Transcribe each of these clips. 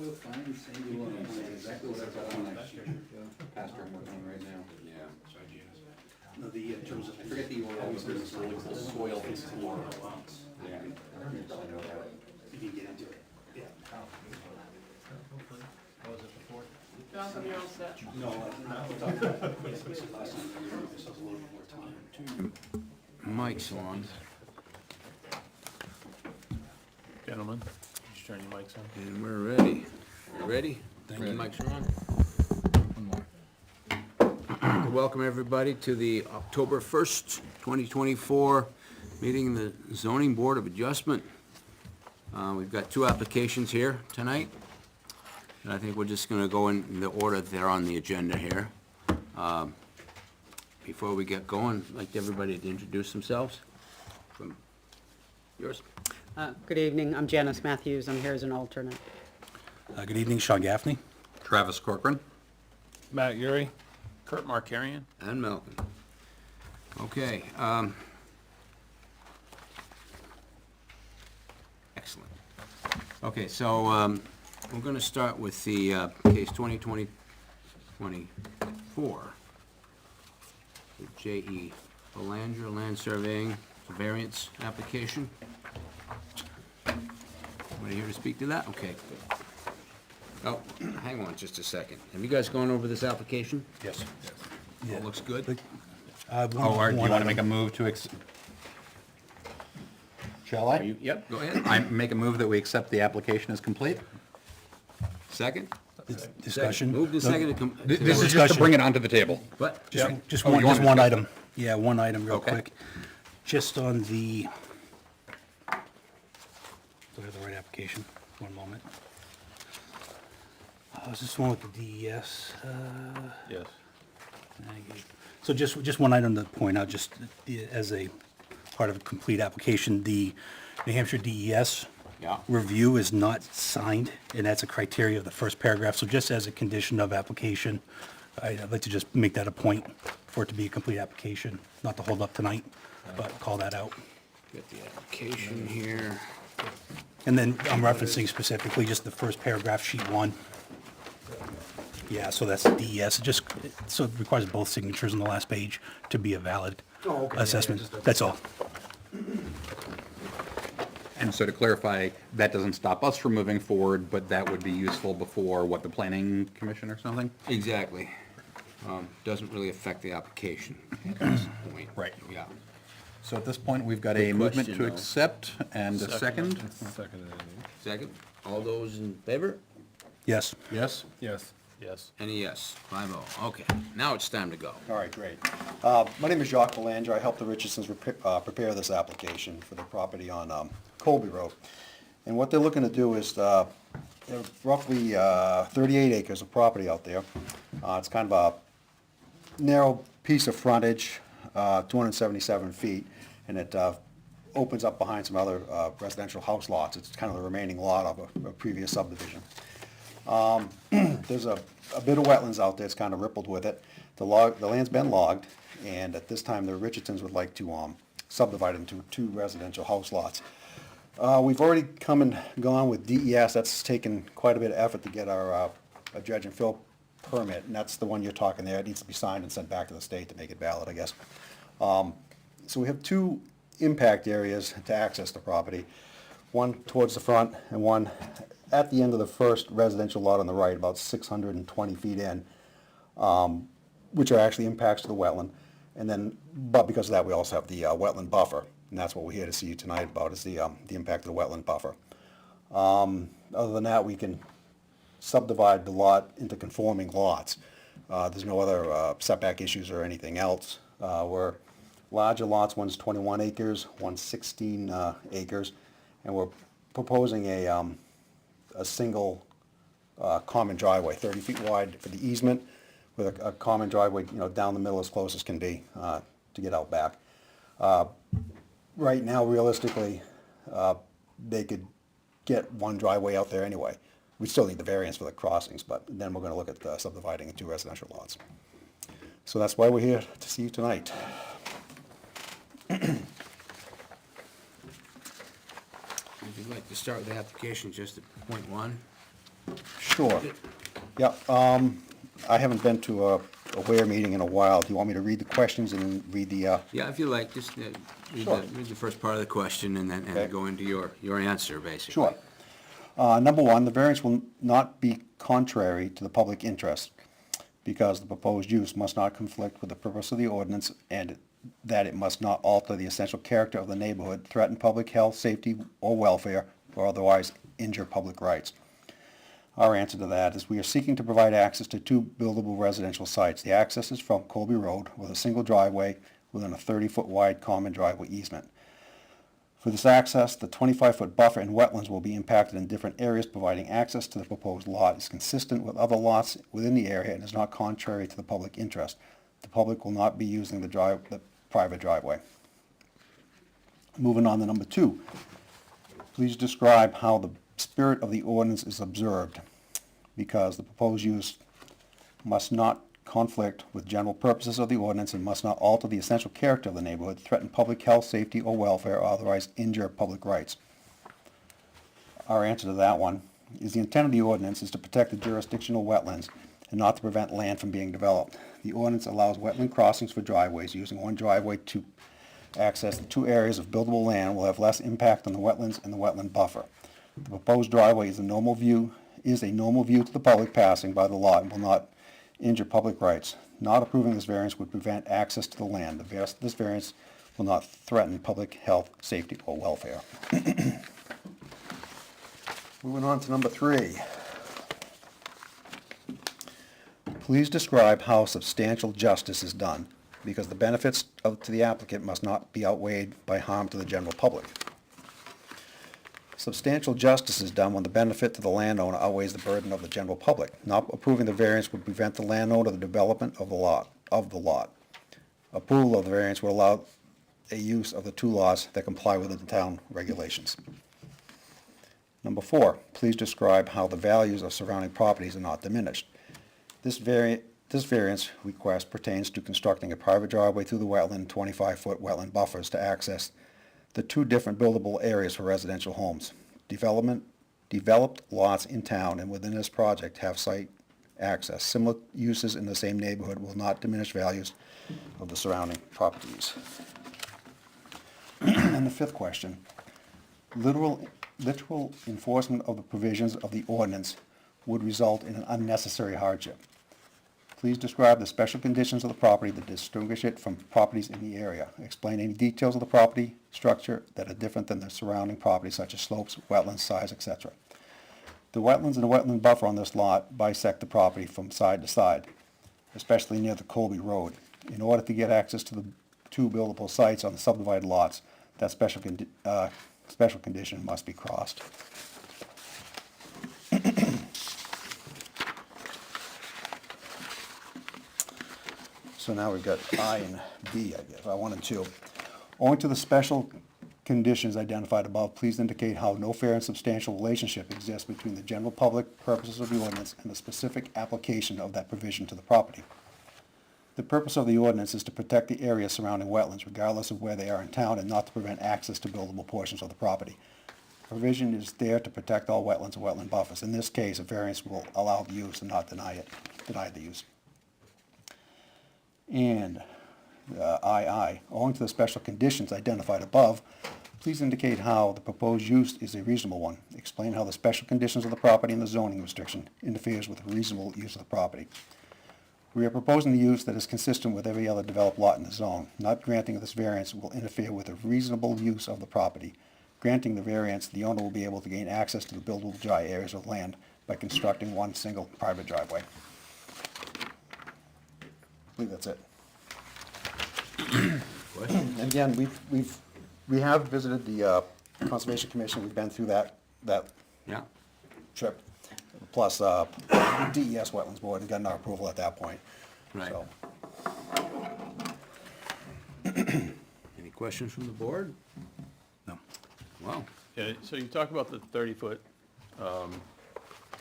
single fine, single line. Exactly what I've got on my pastor I'm working on right now. Yeah. No, the, in terms of. I forget the order, but there's a really cool soil explorer. Yeah. You can get into it. Yeah. Jonathan, you're all set. No, not. Last time, this was a little bit more time. Mike's on, Gentlemen, just turn your mics on. and we're ready. You ready? Thank you. Mike's on. Welcome, everybody, to the October 1st, 2024 meeting of the Zoning Board of Adjustment. We've got two applications here tonight, and I think we're just going to go in the order they're on the agenda here. Before we get going, I'd like everybody to introduce themselves. From yours? Good evening, I'm Janice Matthews, I'm here as an alternate. Good evening, Sean Gaffney. Travis Corcoran. Matt Yuri. Kurt Markarian. And Malcolm. Okay. Excellent. Okay, so we're going to start with the case 2020-24, the J.E. Belanger Land Surveying Variance Application. Anybody here to speak to that? Okay. Oh, hang on just a second. Have you guys gone over this application? Yes. All looks good? Oh, do you want to make a move to Shall I? Yep, go ahead. I make a move that we accept the application as complete? Second? Discussion. Move to second to This is just to bring it onto the table. What? Just Oh, one, you want just to one discuss item. Yeah, one item real Okay. quick. Just on the, do I have the right application? One moment. Is this the one with the DES? Yes. So just one item to point out, just as a part of a complete application, the New Hampshire DES Yeah. review is not signed, and that's a criteria of the first paragraph. So just as a condition of application, I'd like to just make that a point for it to be a complete application, not to hold up tonight, but call that out. Get the application here. And then I'm referencing specifically just the first paragraph, sheet one. Yeah, so that's DES, so it requires both signatures on the last page to be a valid assessment, that's all. And so to clarify, that doesn't stop us from moving forward, but that would be useful before, what, the planning commission or something? Exactly. Doesn't really affect the application at this point. Right. Yeah. So at this point, we've got a Good movement question, to though. accept and a second. Second? All those in favor? Yes. Yes? Yes. Yes. And a yes. 5-0. Okay, now it's time to go. All right, great. My name is Jacques Belanger. I help the Richardsons prepare this application for the property on Colby Road. And what they're looking to do is, they're roughly 38 acres of property out there. It's kind of a narrow piece of frontage, 277 feet, and it opens up behind some other residential house lots. It's kind of the remaining lot of a previous subdivision. There's a bit of wetlands out there, it's kind of rippled with it. The land's been logged, and at this time, the Richardsons would like to subdivide into two residential house lots. We've already come and gone with DES, that's taken quite a bit of effort to get our a dredge and fill permit, and that's the one you're talking there. It needs to be signed and sent back to the state to make it valid, I guess. So we have two impact areas to access the property, one towards the front and one at the end of the first residential lot on the right, about 620 feet in, which are actually impacts to the wetland. And then, but because of that, we also have the wetland buffer, and that's what we're here to see you tonight about, is the impact of the wetland buffer. Other than that, we can subdivide the lot into conforming lots. There's no other setback issues or anything else. We're larger lots, one's 21 acres, one's 16 acres, and we're proposing a single common driveway, 30 feet wide for the easement, with a common driveway, down the middle as close as can be to get out back. Right now, realistically, they could get one driveway out there anyway. We still need the variance for the crossings, but then we're going to look at subdividing into residential lots. So that's why we're here to see you tonight. If you'd like to start with the application, just at point one. Sure. Yeah, I haven't been to a WARE meeting in a while. Do you want me to read the questions and read the, Yeah, if you like, just Sure. read the first part of the question and then Okay. go into your answer, basically. Sure. Number one, the variance will not be contrary to the public interest because the proposed use must not conflict with the purpose of the ordinance and that it must not alter the essential character of the neighborhood, threaten public health, safety, or welfare, or otherwise injure public rights. Our answer to that is we are seeking to provide access to two buildable residential sites. The access is from Colby Road with a single driveway within a 30-foot wide common driveway easement. For this access, the 25-foot buffer and wetlands will be impacted in different areas. Providing access to the proposed lot is consistent with other lots within the area and is not contrary to the public interest. The public will not be using the private driveway. Moving on to number two. Please describe how the spirit of the ordinance is observed, because the proposed use must not conflict with general purposes of the ordinance and must not alter the essential character of the neighborhood, threaten public health, safety, or welfare, or otherwise injure public rights. Our answer to that one is the intent of the ordinance is to protect the jurisdictional wetlands and not to prevent land from being developed. The ordinance allows wetland crossings for driveways. Using one driveway to access the two areas of buildable land will have less impact on the wetlands and the wetland buffer. The proposed driveway is a normal view to the public passing by the lot and will not injure public rights. Not approving this variance would prevent access to the land. This variance will not threaten public health, safety, or welfare. Moving on to number three. Please describe how substantial justice is done, because the benefits to the applicant must not be outweighed by harm to the general public. Substantial justice is done when the benefit to the landowner outweighs the burden of the general public. Not approving the variance would prevent the landowner the development of the lot. Approval of the variance would allow a use of the two lots that comply with the town regulations. Number four, please describe how the values of surrounding properties are not diminished. This variance request pertains to constructing a private driveway through the wetland, 25-foot wetland buffers to access the two different buildable areas for residential homes. Developed lots in town and within this project have site access. Similar uses in the same neighborhood will not diminish values of the surrounding properties. And the fifth question, literal enforcement of the provisions of the ordinance would result in an unnecessary hardship. Please describe the special conditions of the property that distinguish it from properties in the area. Explain any details of the property structure that are different than the surrounding property, such as slopes, wetlands, size, etc. The wetlands and the wetland buffer on this lot bisect the property from side to side, especially near the Colby Road. In order to get access to the two buildable sites on the subdivided lots, that special condition must be crossed. So now we've got I and B, I guess, I1 and 2. Owing to the special conditions identified above, please indicate how no fair and substantial relationship exists between the general public purposes of the ordinance and the specific application of that provision to the property. The purpose of the ordinance is to protect the area surrounding wetlands, regardless of where they are in town, and not to prevent access to buildable portions of the property. Provision is there to protect all wetlands and wetland buffers. In this case, a variance will allow the use and not deny the use. And II, owing to the special conditions identified above, please indicate how the proposed use is a reasonable one. Explain how the special conditions of the property and the zoning restriction interferes with the reasonable use of the property. We are proposing the use that is consistent with every other developed lot in the zone. Not granting of this variance will interfere with the reasonable use of the property. Granting the variance, the owner will be able to gain access to the buildable dry areas of land by constructing one single private driveway. I believe that's it. Question? And again, we have visited the Conservation Commission, we've been through that Yeah? trip, plus DES Wetlands Board, and gotten our approval at that point. Right. So, Any questions from the board? No. Wow. Yeah, so you talk about the 30-foot,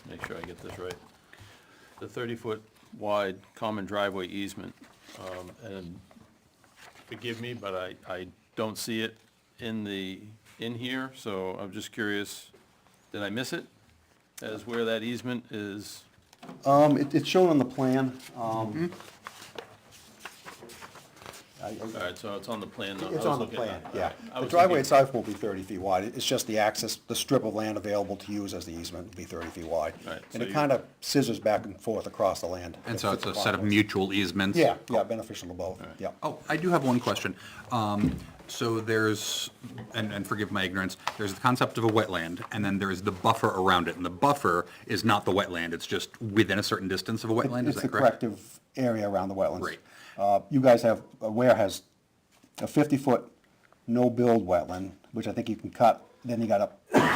make sure I get this right. The 30-foot wide common driveway easement, and forgive me, but I don't see it in here, so I'm just curious, did I miss it? as where that easement is? It's shown on the plan. All right, so it's on the plan. I It's was on the looking plan, at- yeah. I The was driveway thinking- itself will be 30 feet wide. It's just the access, the strip of land available to use as the easement will be 30 feet wide. Right, And so it you- kind of scissors back and forth across the land. And It so fits it's a the set of contours. mutual easements? Yeah, beneficial to both, yeah. Oh, I do have one question. So there's, and forgive my ignorance, there's the concept of a wetland, and then there's the buffer around it. And the buffer is not the wetland, it's just within a certain distance of a wetland, is It's that the correct? corrective area around the wetlands. Great. You guys have, Ware has a 50-foot no-build wetland, which I think you can cut, then you got a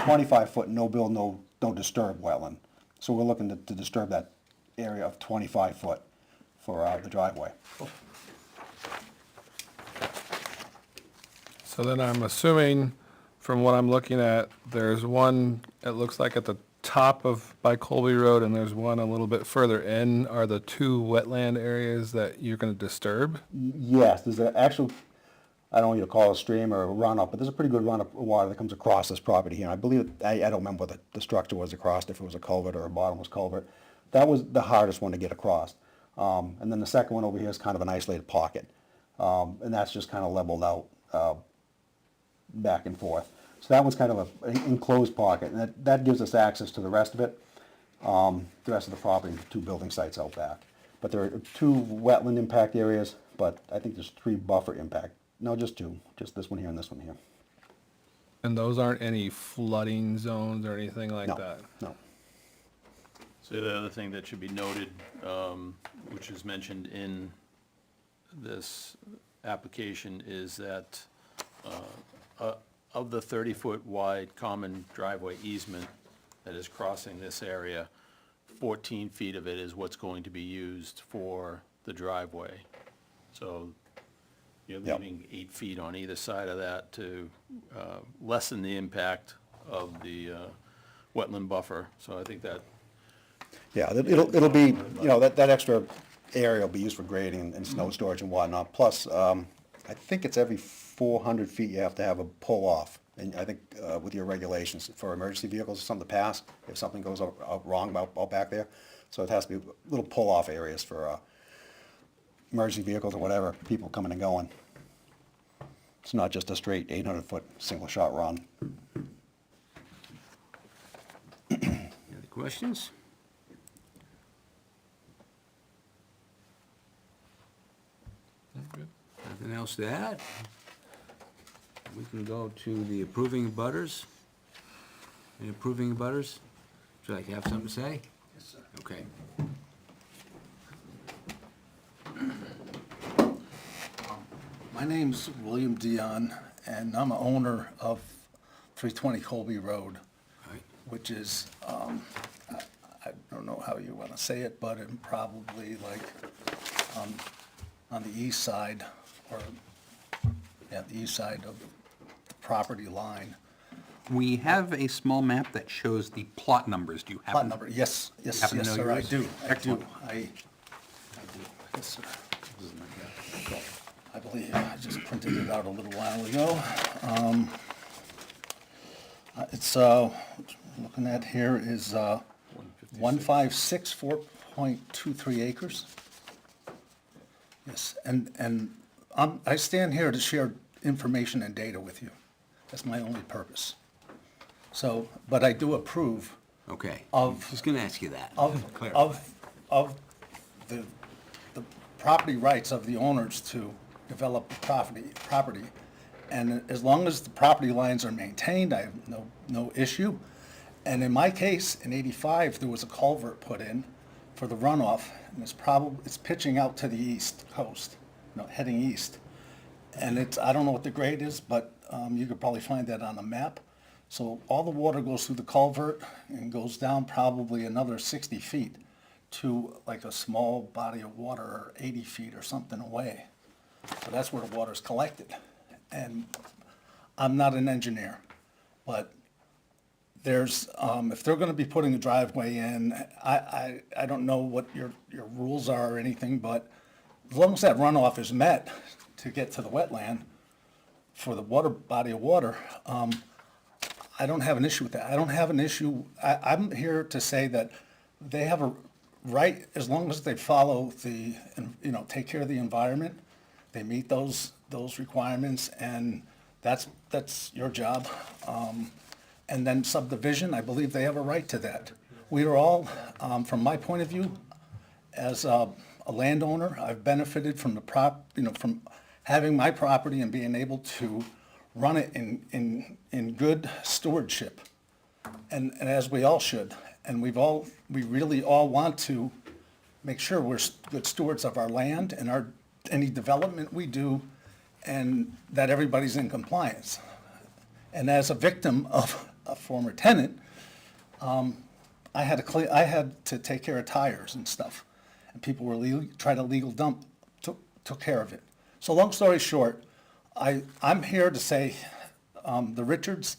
25-foot no-build, no disturb wetland. So we're looking to disturb that area of 25 foot for the driveway. So then I'm assuming, from what I'm looking at, there's one, it looks like at the top of, by Colby Road, and there's one a little bit further in, are the two wetland areas that you're gonna disturb? Yes, there's an actual, I don't know what you call it, a stream or a runoff, but there's a pretty good runoff of water that comes across this property here. I believe, I don't remember what the structure was across, if it was a culvert or a bottomless culvert. That was the hardest one to get across. And then the second one over here is kind of an isolated pocket. And that's just kind of leveled out back and forth. So that one's kind of an enclosed pocket, and that gives us access to the rest of it, the rest of the property, two building sites out back. But there are two wetland impact areas, but I think there's three buffer impact. No, just two, just this one here and this one here. And those aren't any flooding zones or anything like No, that? no. So the other thing that should be noted, which is mentioned in this application, is that of the 30-foot wide common driveway easement that is crossing this area, 14 feet of it is what's going to be used for the driveway. So you're Yep. leaving 8 feet on either side of that to lessen the impact of the wetland buffer. So I think that, Yeah, it'll be, that extra area will be used for grading and snow storage and whatnot. Plus, I think it's every 400 feet you have to have a pull-off. And I think with your regulations for emergency vehicles or something to pass, if something goes out wrong out back there. So it has to be little pull-off areas for emergency vehicles or whatever, people coming and going. It's not just a straight 800-foot single-shot run. Any other questions? Nothing else to add? We can go to the approving butters. Any approving butters? Would you like to have something to say? Yes, sir. Okay. My name's William Dion, and I'm a owner of 320 Colby Road, All right. which is, I don't know how you want to say it, but I'm probably like on the east side, or, yeah, the east side of the property line. We have a small map that shows the plot numbers. Do you have? Plot number, yes, yes, Happen to yes, know sir, I yours? do, Excellent. I do, yes, sir. I believe I just printed it out a little while ago. It's, looking at here is 1564.23 acres. Yes, and I stand here to share information and data with you. That's my only purpose. So, but I do approve Okay. Of- Just gonna ask you that. of, Clarify. of the property rights of the owners to develop the property. And as long as the property lines are maintained, I have no issue. And in my case, in '85, there was a culvert put in for the runoff, and it's pitching out to the east coast, heading east. And I don't know what the grade is, but you could probably find that on a map. So all the water goes through the culvert and goes down probably another 60 feet to like a small body of water, or 80 feet or something away. So that's where the water's collected. And I'm not an engineer, but there's, if they're gonna be putting a driveway in, I don't know what your rules are or anything, but as long as that runoff is met to get to the wetland for the water, body of water, I don't have an issue with that. I don't have an issue, I'm here to say that they have a right, as long as they follow the, you know, take care of the environment, they meet those requirements, and that's your job. And then subdivision, I believe they have a right to that. We are all, from my point of view, as a landowner, I've benefited from from having my property and being able to run it in good stewardship. And as we all should. And we really all want to make sure we're good stewards of our land and any development we do, and that everybody's in compliance. And as a victim of a former tenant, I had to take care of tires and stuff. And people were trying to legal dump, took care of it. So long story short, I'm here to say, the Richards,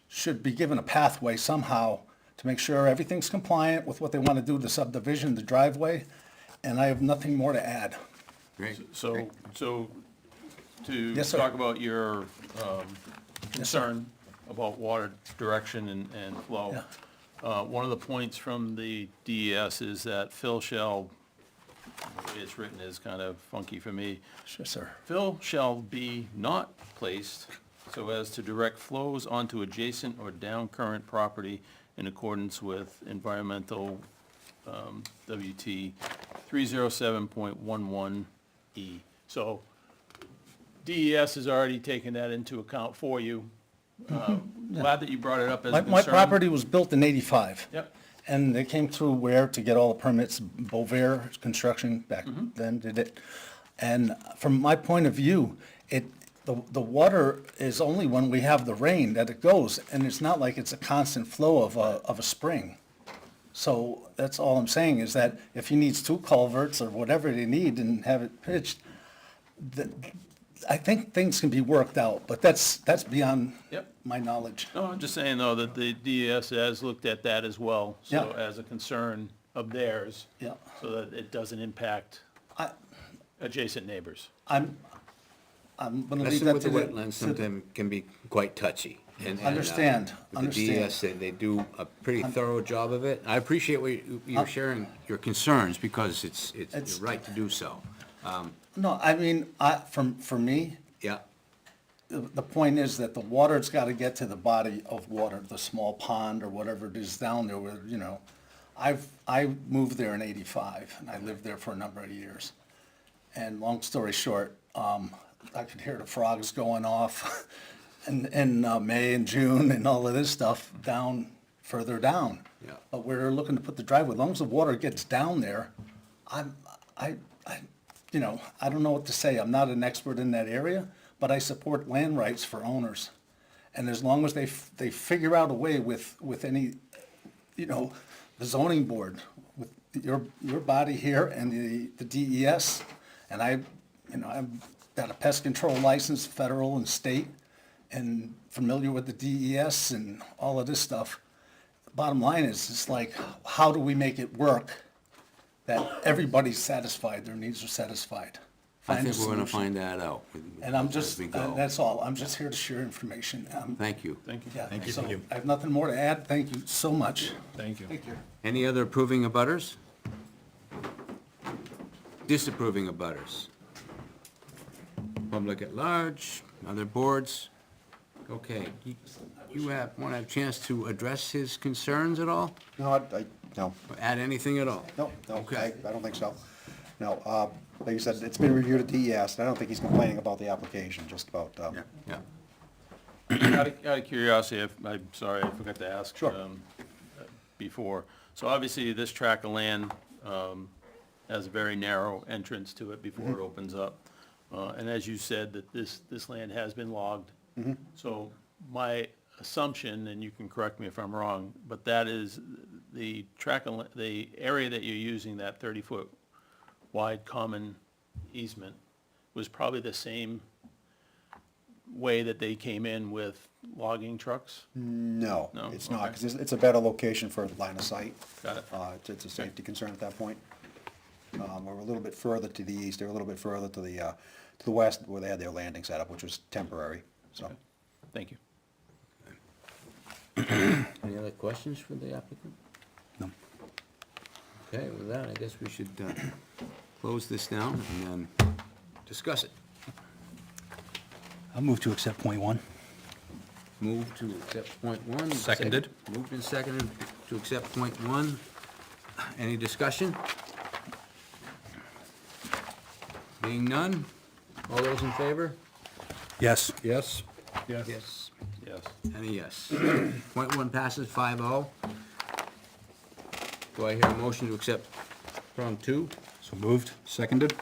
should be given a pathway somehow to make sure everything's compliant with what they want to do, the subdivision, the driveway, and I have nothing more to add. Great. So to Yes, sir. talk about your concern about water direction and flow, one of the points from the DES is that fill shall, the way it's written is kind of funky for me. Sure, sir. Fill shall be not placed so as to direct flows onto adjacent or down current property in accordance with environmental WT 307.11E. So DES has already taken that into account for you. Glad that you brought it up as a concern. My property was built in '85. Yep. And they came through where to get all the permits, Bovair Construction back then did it. And from my point of view, the water is only when we have the rain that it goes, and it's not like it's a constant flow of a spring. So that's all I'm saying, is that if he needs 2 culverts or whatever they need and have it pitched, I think things can be worked out, but that's beyond Yep. my knowledge. No, I'm just saying, though, that the DES has looked at that as well, so Yeah. as a concern of theirs. Yeah. So that it doesn't impact I- adjacent neighbors. I'm gonna leave Messing that with to the the. wetlands sometimes can be quite touchy. And, Understand, with understand. The DES, they do a pretty thorough job of it. I appreciate you're sharing your concerns, because it's It's- your right to do so. No, I mean, for me, Yeah, the point is that the water's gotta get to the body of water, the small pond or whatever it is down there where, you know. I moved there in '85, and I lived there for a number of years. And long story short, I could hear the frogs going off in May and June and all of this stuff further down. Yeah. But we're looking to put the driveway, as long as the water gets down there, you know, I don't know what to say. I'm not an expert in that area, but I support land rights for owners. And as long as they figure out a way with any, you know, the zoning board, with your body here and the DES, and I've got a pest control license, federal and state, and familiar with the DES and all of this stuff. Bottom line is, it's like, how do we make it work that everybody's satisfied, their needs are satisfied? I Find a think we're gonna solution. find that out. And I'm as just, we go. that's all. I'm just here to share information. Thank you. Thank you. Yeah, so I have nothing more to add. Thank you so much. Thank you. Thank you. Any other approving of butters? Disapproving of butters? Public at large, other boards? Okay, you want to have a chance to address his concerns at all? No, no, Or add anything at all? no, Okay. I don't think so. No, like you said, it's been reviewed at DES, and I don't think he's complaining about the application, just about, Yeah. Out of curiosity, I'm sorry, I forgot to ask. Sure. Before. So obviously, this tract of land has a very narrow entrance to it before it opens up. And as you said, that this land has been logged. So my assumption, and you can correct me if I'm wrong, but that is the the area that you're using, that 30-foot wide common easement, was probably the same way that they came in with logging trucks? no, No? it's not, Okay. because it's a better location for line of sight. Got it. It's a safety concern at that point. We're a little bit further to the east, they're a little bit further to the west, where they had their landing set up, which was temporary, so. Thank you. Any other questions for the applicant? No. Okay, with that, I guess we should close this down and then discuss it. I'll move to accept point one. Move to accept point one. Seconded. Moved and seconded to accept point one. Any discussion? Being none, all those in favor? Yes. Yes? Yes. Yes. Yes. And a yes. Point one passes 5-0. Do I hear a motion to accept prong two? So moved. Seconded?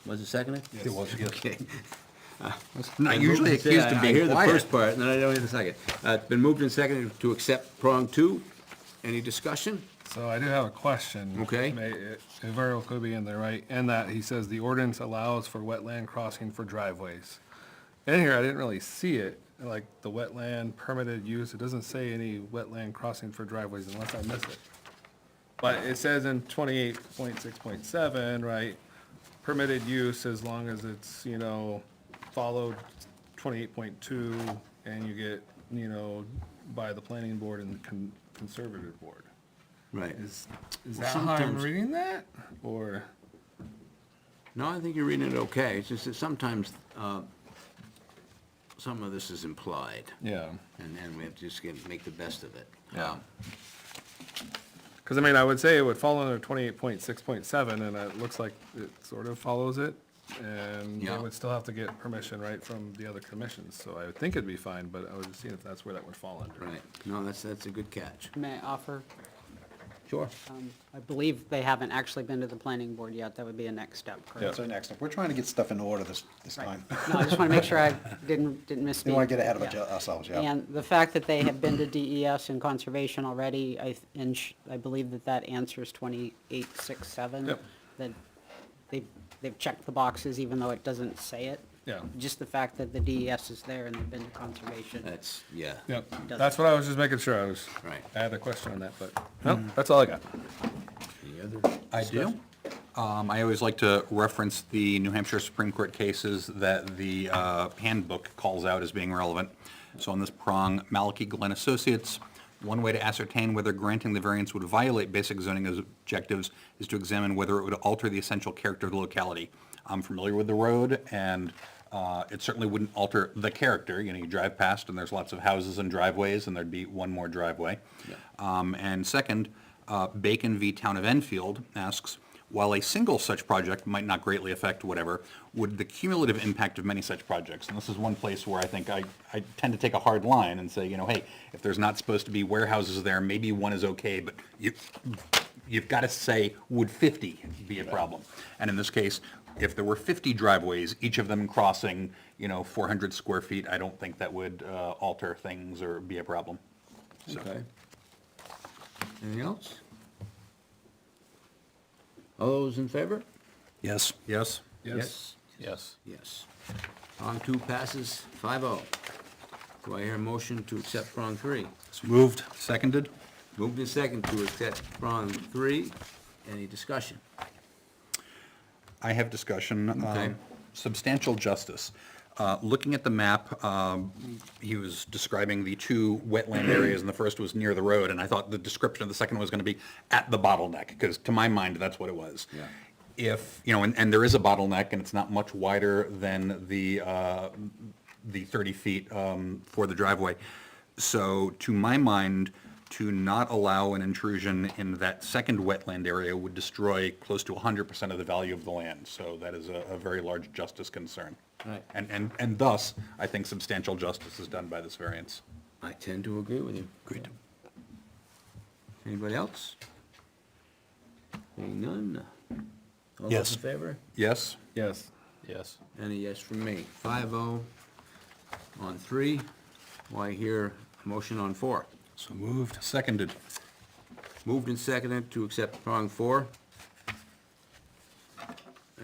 Was it seconded? It was, yes. Okay. Not usually accused of I being hear the quiet. first part, and then I don't hear the second. It's been moved and seconded to accept prong two. Any discussion? So I do have a question. Okay. It very well could be in there, right? And that he says the ordinance allows for wetland crossing for driveways. In here, I didn't really see it, like the wetland permitted use. It doesn't say any wetland crossing for driveways unless I missed it. But it says in 28.6.7, right, permitted use as long as it's, followed 28.2 and you get, by the planning board and conservative board. Right. Is Well, that how I'm sometimes- reading that, or? No, I think you're reading it okay. It's just that sometimes some of this is implied, Yeah. and we have to just make the best of it. Yeah. Because, I would say it would fall under 28.6.7, and it looks like it sort of follows it, and they Yeah. would still have to get permission, right, from the other commissions, so I would think it'd be fine, but I was just seeing if that's where that would fall under. Right. No, that's a good catch. May I offer? Sure. I believe they haven't actually been to the planning board yet. That would be a next step, That's correct? our next step. We're trying to get stuff in order this Right. time. No, I just want to make sure I didn't misspeak. We don't want to get ahead of Yeah. ourselves, yeah. And the fact that they have been to DES and conservation already, I believe that answers 2867. Yep. That they've checked the boxes even though it doesn't say it. Yeah. Just the fact that the DES is there and they've been to conservation. That's, yeah. Yep, Doesn't- that's what I was just making sure, Right. I had a question on that, but, no, that's all I got. Any other? I do. I always like to reference the New Hampshire Supreme Court cases that the handbook calls out as being relevant. So on this prong, Malachi Glenn Associates, one way to ascertain whether granting the variance would violate basic zoning objectives is to examine whether it would alter the essential character of the locality. I'm familiar with the road, and it certainly wouldn't alter the character. You drive past and there's lots of houses and driveways, and there'd be one more driveway. And second, Bacon v. Town of Enfield asks, while a single such project might not greatly affect whatever, would the cumulative impact of many such projects, and this is one place where I think I tend to take a hard line and say, hey, if there's not supposed to be warehouses there, maybe one is okay, but you've got to say, would 50 be a problem? And in this case, if there were 50 driveways, each of them crossing, 400 square feet, I don't think that would alter things or be a problem. So, Okay. Anything else? All those in favor? Yes. yes? Yes. Yes. Yes. Prong two passes 5-0. Do I hear a motion to accept prong three? So moved. Seconded? Moved in second to accept prong three. Any discussion? I have discussion. Okay. Substantial justice. Looking at the map, he was describing the two wetland areas, and the first was near the road, and I thought the description of the second was going to be at the bottleneck, because to my mind, that's what it was. Yeah. If, and there is a bottleneck, and it's not much wider than the 30 feet for the driveway. So to my mind, to not allow an intrusion in that second wetland area would destroy close to 100% of the value of the land. So that is a very large justice concern. Right. And thus, I think substantial justice is done by this variance. I tend to agree with you. Agreed. Anybody else? Seeing none? All Yes. those in favor? Yes? Yes. Yes. And a yes from me. 5-0 on three. Do I hear a motion on four? So moved. Seconded. Moved and seconded to accept prong four.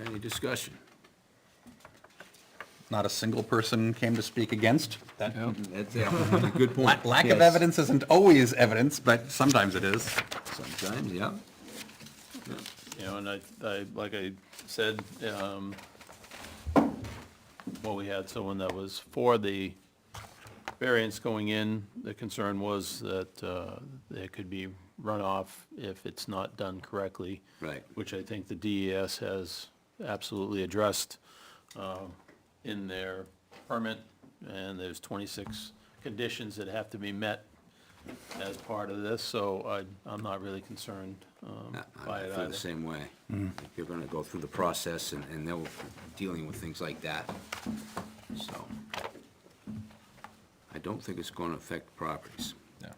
Any discussion? Not a single person came to speak against. That That's a good point. lack of Yes. evidence isn't always evidence, but sometimes it is. Sometimes, yeah. And I, like I said, well, we had someone that was for the variance going in, the concern was that there could be runoff if it's not done correctly. Right. Which I think the DES has absolutely addressed in their permit, and there's 26 conditions that have to be met as part of this, so I'm not really concerned by I it feel either. the same way. You're gonna go through the process and they'll dealing with things like that, so. I don't think it's gonna affect properties. No.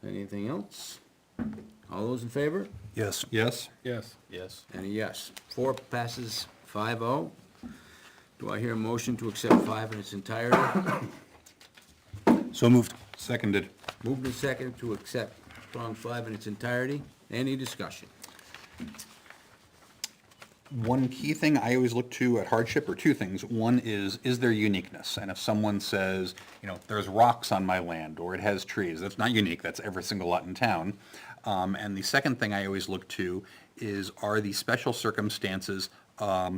Anything else? All those in favor? Yes. Yes? Yes. Yes. And a yes. 4 passes 5-0. Do I hear a motion to accept 5 in its entirety? So moved. Seconded. Moved and seconded to accept prong 5 in its entirety. Any discussion? One key thing I always look to at hardship are two things. One is there uniqueness? And if someone says, you know, there's rocks on my land, or it has trees, that's not unique, that's every single lot in town. And the second thing I always look to is, are the special circumstances of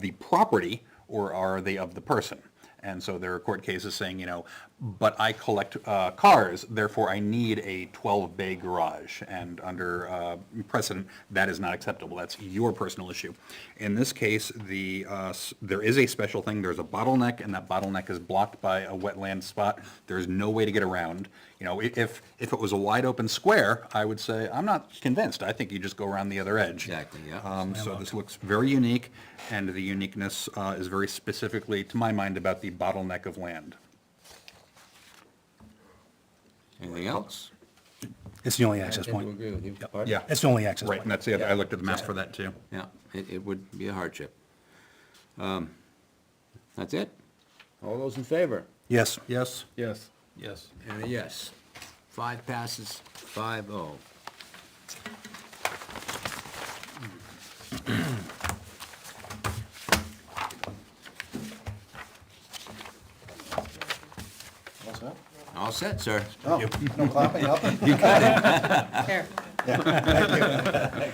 the property, or are they of the person? And so there are court cases saying, you know, but I collect cars, therefore I need a 12-bay garage. And under precedent, that is not acceptable. That's your personal issue. In this case, there is a special thing. There's a bottleneck, and that bottleneck is blocked by a wetland spot. There's no way to get around. You know, if it was a wide open square, I would say, I'm not convinced. I think you just go around the other edge. Exactly, yeah. So this looks very unique, and the uniqueness is very specifically, to my mind, about the bottleneck of land. Anything else? It's the only access I tend to point. agree with you. Pardon? Yeah. It's the only access Right, point. and that's the other, I looked at the map for that too. Yeah, it would be a hardship. That's it? All those in favor? Yes. Yes? Yes. Yes. And a yes. 5 passes, 5-0. What's that? All set, sir. Oh, no clapping, nothing? Here.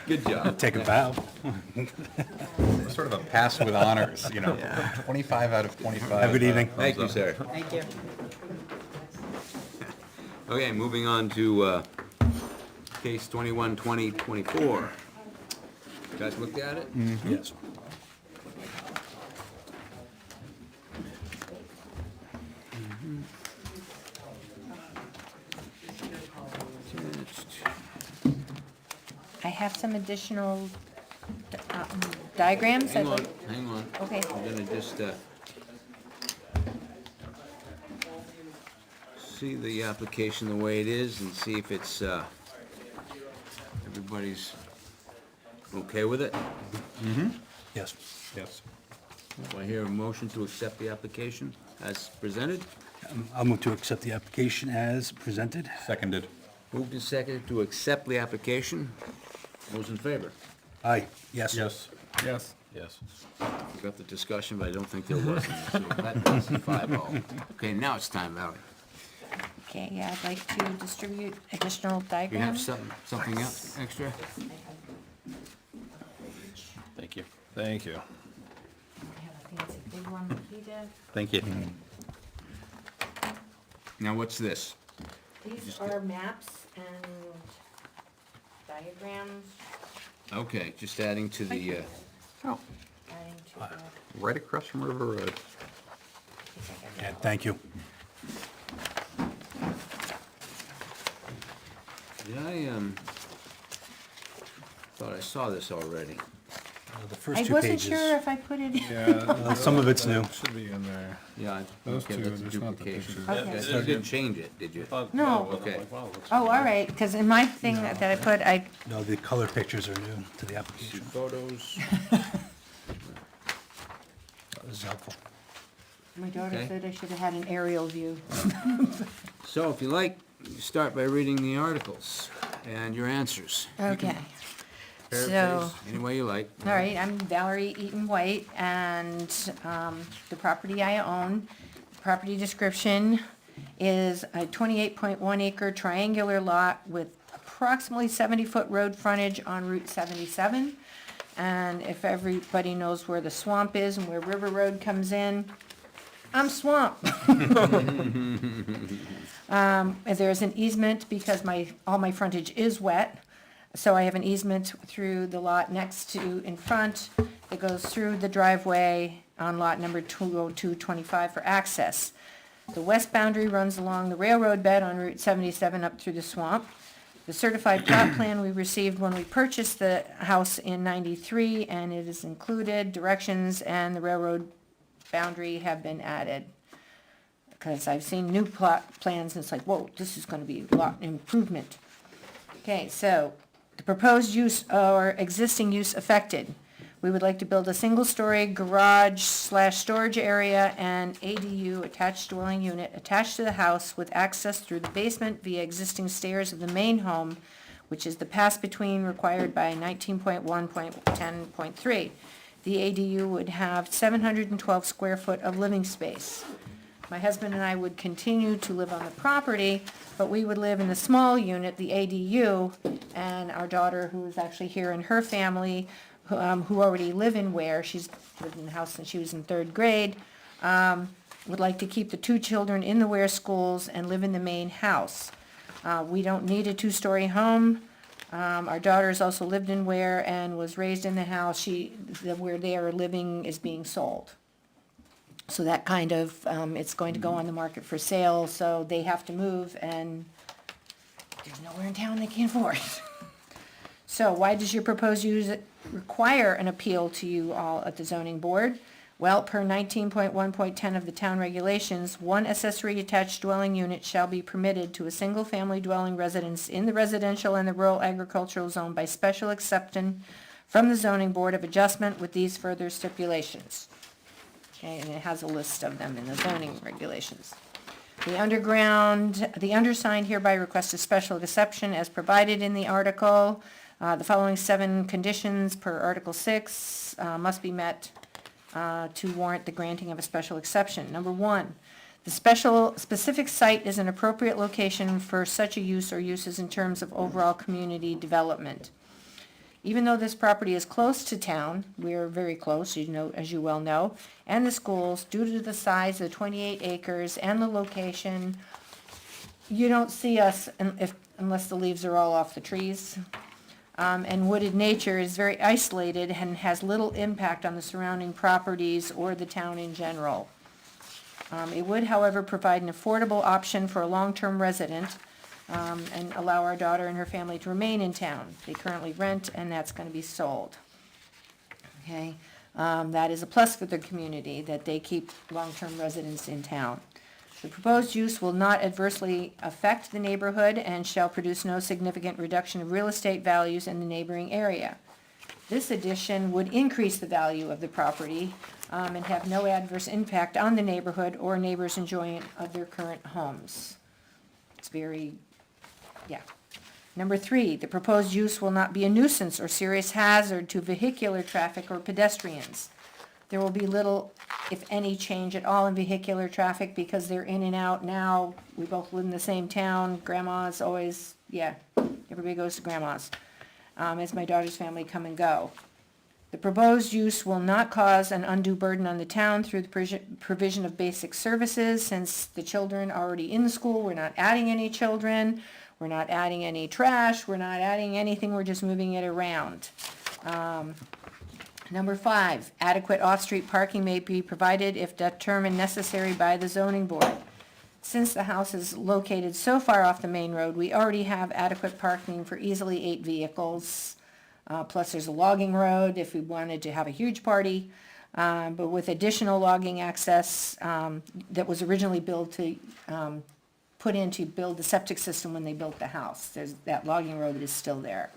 Good job. Take a bow. Sort of a pass with honors, you know, 25 out of 25. Have a good evening. Thank you, sir. Thank you. Okay, moving on to case 21-2024. You guys looked at it? Yes. I have some additional diagrams. Hang I'd on, like- hang on. Okay. I'm gonna just see the application the way it is and see if it's, everybody's okay with it. Yes. Yes. Do I hear a motion to accept the application as presented? I'll move to accept the application as presented. Seconded. Moved and seconded to accept the application. Those in favor? Aye. Yes. Yes. Yes. Yes. We got the discussion, but I don't think there was any, so that passes 5-0. Okay, now it's time, Valerie. Okay, yeah, I'd like to distribute additional You have diagrams. something else extra? Thank you. Thank you. I have a fancy big one that he did. Thank you. Now, what's this? These are maps and diagrams Okay, just adding to the, Oh, adding to the. right across from River Road. Yeah, thank you. did I, thought I saw this already. The first I two wasn't pages. sure if I put it in. Yeah. Some of it's new. Should be in there. Yeah, Those okay, two, that's a there's not the duplication. pictures. Okay. You didn't change it, did you? No. Okay. Oh, all right, because in my thing that I put, I, No, the color pictures are new to the See application. photos. That was helpful. my daughter Okay. said I should have had an aerial view. So if you like, you start by reading the articles and your answers. Okay. So. Paraphrase any way you like. All right, I'm Valerie Eaton White, and the property I own, property description is a 28.1 acre triangular lot with approximately 70-foot road frontage on Route 77. And if everybody knows where the swamp is and where River Road comes in, I'm swamp. There's an easement because all my frontage is wet. So I have an easement through the lot next to, in front, that goes through the driveway on lot number 20225 for access. The west boundary runs along the railroad bed on Route 77 up through the swamp. The certified plot plan we received when we purchased the house in '93, and it is included, directions and the railroad boundary have been added. Because I've seen new plot plans, and it's like, whoa, this is gonna be a lot improvement. Okay, so, the proposed use or existing use affected. We would like to build a single-story garage/storage area and ADU, attached dwelling unit, attached to the house with access through the basement via existing stairs of the main home, which is the pass-between required by 19.1.10.3. The ADU would have 712 square foot of living space. My husband and I would continue to live on the property, but we would live in the small unit, the ADU, and our daughter, who is actually here, and her family, who already live in Ware, she's lived in the house since she was in 3rd grade, would like to keep the 2 children in the Ware schools and live in the main house. We don't need a 2-story home. Our daughter has also lived in Ware and was raised in the house. Where they are living is being sold. So that kind of, it's going to go on the market for sale, so they have to move, and there's nowhere in town they can afford. So why does your proposed use require an appeal to you all at the zoning board? Well, per 19.1.10 of the town regulations, 1 accessory attached dwelling unit shall be permitted to a single-family dwelling residence in the residential and the rural agricultural zone by special exception from the zoning board of adjustment with these further stipulations. Okay, and it has a list of them in the zoning regulations. The undersigned hereby requests a special exception as provided in the article. The following 7 conditions per Article 6 must be met to warrant the granting of a special exception. Number 1, the specific site is an appropriate location for such a use or uses in terms of overall community development. Even though this property is close to town, we're very close, as you well know, and the schools, due to the size of 28 acres and the location, you don't see us unless the leaves are all off the trees. And wooded nature is very isolated and has little impact on the surrounding properties or the town in general. It would, however, provide an affordable option for a long-term resident and allow our daughter and her family to remain in town. They currently rent, and that's going to be sold. Okay, that is a plus for the community, that they keep long-term residents in town. The proposed use will not adversely affect the neighborhood and shall produce no significant reduction of real estate values in the neighboring area. This addition would increase the value of the property and have no adverse impact on the neighborhood or neighbors' enjoyment of their current homes. It's very, yeah. Number 3, the proposed use will not be a nuisance or serious hazard to vehicular traffic or pedestrians. There will be little, if any, change at all in vehicular traffic because they're in and out now. We both live in the same town. Grandma's always, everybody goes to Grandma's. As my daughter's family come and go. The proposed use will not cause an undue burden on the town through the provision of basic services. Since the children are already in school, we're not adding any children. We're not adding any trash. We're not adding anything. We're just moving it around. Number 5, adequate off-street parking may be provided if determined necessary by the zoning board. Since the house is located so far off the main road, we already have adequate parking for easily 8 vehicles. Plus there's a logging road if we wanted to have a huge party. But with additional logging access that was originally put in to build the septic system when they built the house. That logging road is still there.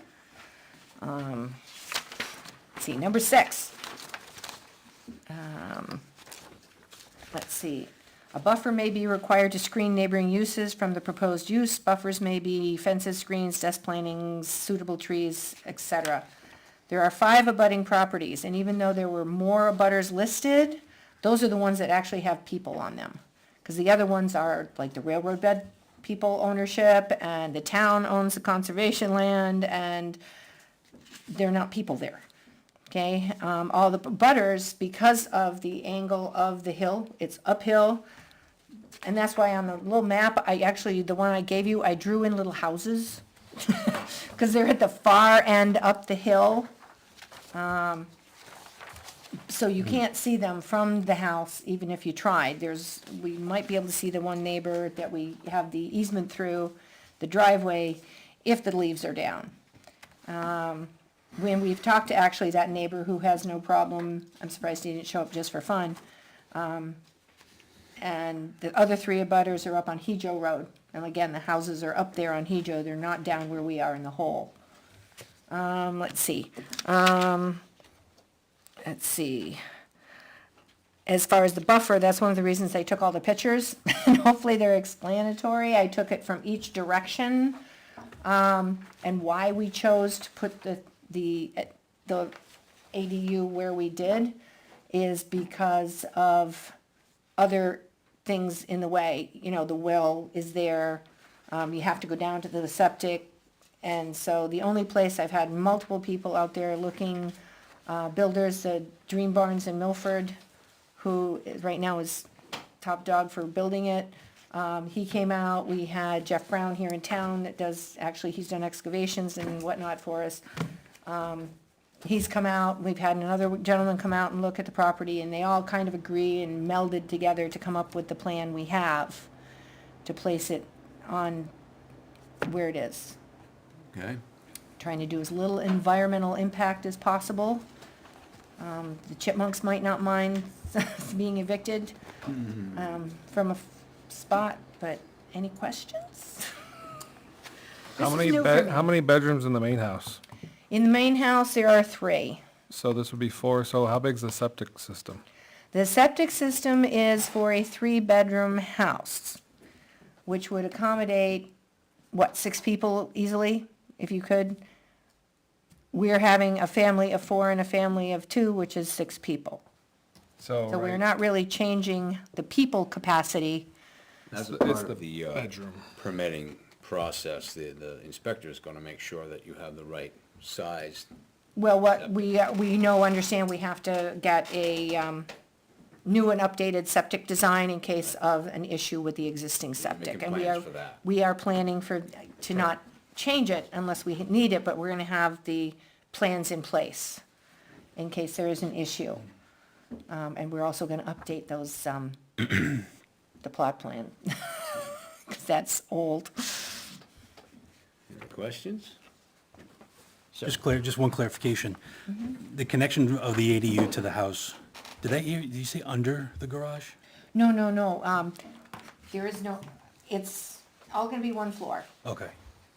Let's see, number 6. Let's see. A buffer may be required to screen neighboring uses from the proposed use. Buffers may be fences, screens, desk plantings, suitable trees, etc. There are 5 abutting properties, and even though there were more abutters listed, those are the ones that actually have people on them. Because the other ones are like the railroad bed people ownership, and the town owns the conservation land, and they're not people there. Okay, all the butters, because of the angle of the hill, it's uphill. And that's why on the little map, the one I gave you, I drew in little houses. Because they're at the far end up the hill. So you can't see them from the house, even if you tried. We might be able to see the one neighbor that we have the easement through, the driveway, if the leaves are down. When we've talked to actually that neighbor who has no problem, I'm surprised he didn't show up just for fun. And the other three abutters are up on Hejo Road. And again, the houses are up there on Hejo, they're not down where we are in the hole. Let's see. As far as the buffer, that's one of the reasons I took all the pictures. And hopefully they're explanatory. I took it from each direction. And why we chose to put the ADU where we did is because of other things in the way. You know, the well is there, you have to go down to the septic. And so the only place I've had multiple people out there looking, builders, Dream Barns in Milford, who right now is top dog for building it. He came out, we had Jeff Brown here in town that he's done excavations and whatnot for us. He's come out, we've had another gentleman come out and look at the property, and they all kind of agree and melded together to come up with the plan we have to place it on where it is. Okay. Trying to do as little environmental impact as possible. The chipmunks might not mind being evicted from a spot, but any questions? How This is new for me. how many bedrooms in the main house? In the main house, there are 3. So this would be 4, so how big's the septic system? The septic system is for a 3-bedroom house, which would accommodate, 6 people easily, if you could? We're having a family of 4 and a family of 2, which is 6 people. So So we're right, not really changing the people capacity. That's It's part the of the bedroom. permitting process. The inspector is gonna make sure that you have the right size. Well, what we understand we have to get a new and updated septic design in case of an issue with the existing septic. And plans for that. we are planning to not change it unless we need it, but we're gonna have the plans in place in case there is an issue. And we're also gonna update those, the plot plan, because that's old. Any questions? Just one clarification. The connection of the ADU to the house, did you say under the garage? No, there is no, it's all gonna be one floor. Okay,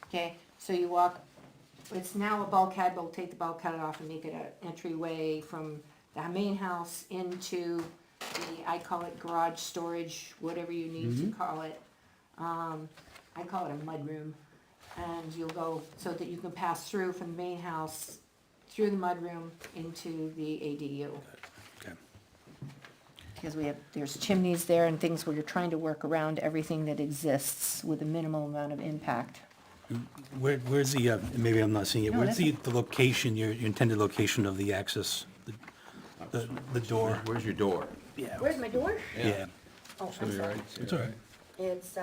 Okay, so you walk, it's now a bulkhead, but we'll take the bulkhead off and make it an entryway from the main house into I call it garage storage, whatever you need to call it. I call it a mudroom. And you'll go so that you can pass through from the main house, through the mudroom into the ADU. okay. Because there's chimneys there and things where you're trying to work around everything that exists with a minimal amount of impact. Where's the, maybe I'm not seeing it, No, where's that's the location, your intended location of the access, the door? Where's your door? Yeah. Where's my door? Yeah, Oh, I'm sorry. it's all right. It's,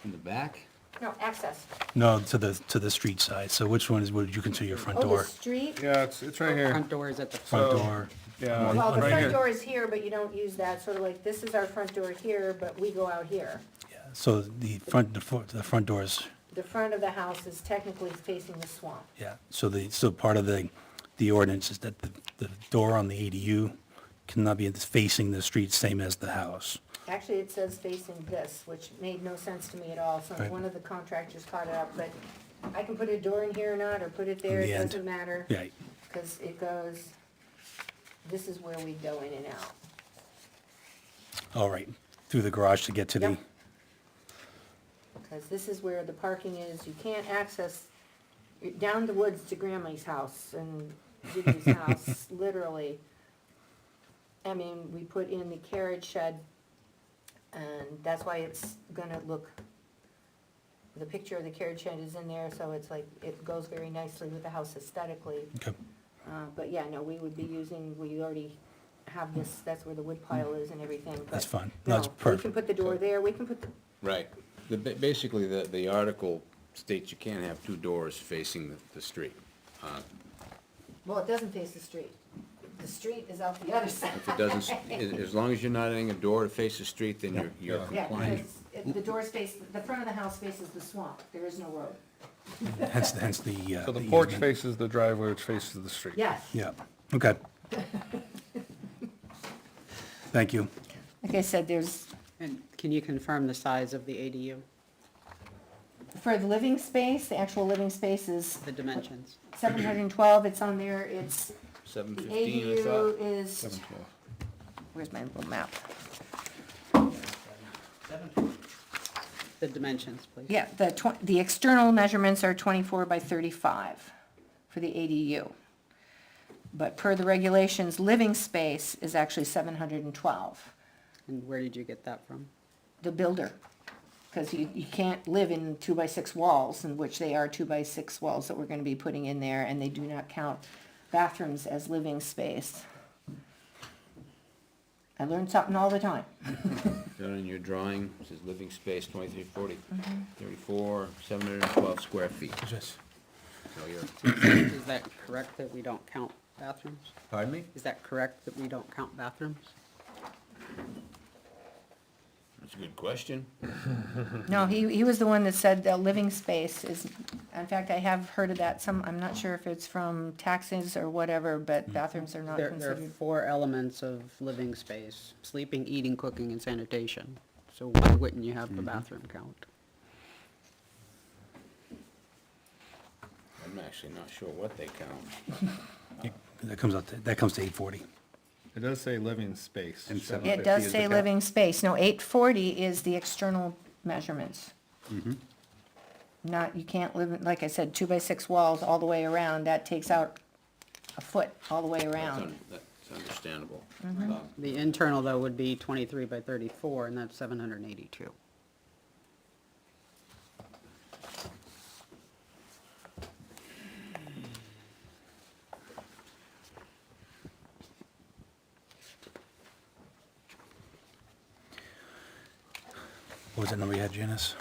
In the back? no, access. No, to the street side, so which one would you consider your front Oh, the door? street? Yeah, it's right here. Front door is at the Front So- door, Yeah, Well, the right front here. door is here, but you don't use that, sort of like, this is our front door here, but we go out here. yeah, so the front doors, The front of the house is technically facing the swamp. yeah, so part of the ordinance is that the door on the ADU cannot be facing the street, same as the house. Actually, it says facing this, which made no sense to me at all, so Right. one of the contractors caught it up, but I can put a door in here or not, or put it there, On it the end. doesn't matter. Yeah, Because it goes, this is where we go in and out. all right, through the garage to get to the, Yep. Because this is where the parking is, you can't access, you're down the woods to Grandma's house and Judy's house, literally. I mean, we put in the carriage shed, and that's why it's gonna look, the picture of the carriage shed is in there, so it's like, it goes very nicely with the house aesthetically. okay. But yeah, no, we would be using, we already have this, that's where the wood pile is and everything. but That's fine. No, No, it's we can perfect. put the door there, we can put the, Right. Basically, the article states you can't have two doors facing the street. well, it doesn't face the street. The street is out the other side. If it doesn't, as long as you're not adding a door to face the street, then you're Yeah, compliant. because the doors face, the front of the house faces the swamp, there is no road. Hence the. So the porch easement. faces the driveway, which faces the street. Yes. Yeah, okay. Thank you. Like I said, there's, And can you confirm the size of the ADU, for the living space, the actual living space is the dimensions? 712, it's on there, it's, the 715, I ADU thought. is, where's my little map? The dimensions, please. Yeah, the external measurements are 24 by 35 for the ADU. But per the regulations, living space is actually 712, And where did you get that from? the builder. Because you can't live in 2x6 walls, in which they are 2x6 walls that we're gonna be putting in there, and they do not count bathrooms as living space. I learn something all the time. Down in your drawing, it says living space, 2340, 34, 712 square feet. Just- So you're, Is that correct that we don't count bathrooms? pardon me? Is that correct that we don't count bathrooms? That's a good question. No, he was the one that said the living space is, in fact, I have heard of that, I'm not sure if it's from taxes or whatever, but bathrooms are not There are considered. 4 elements of living space: sleeping, eating, cooking, and sanitation. So why wouldn't you have the bathroom count? I'm actually not sure what they count. That comes to 840. It does say living space. And so- 750 It does is say the cap. living space, no, 840 is the external measurements. Not, you can't live, like I said, 2x6 walls all the way around, that takes out a foot all the way around. That's understandable. The internal, though, would be 23 by 34, and that's 782. What was that number you had, Janice?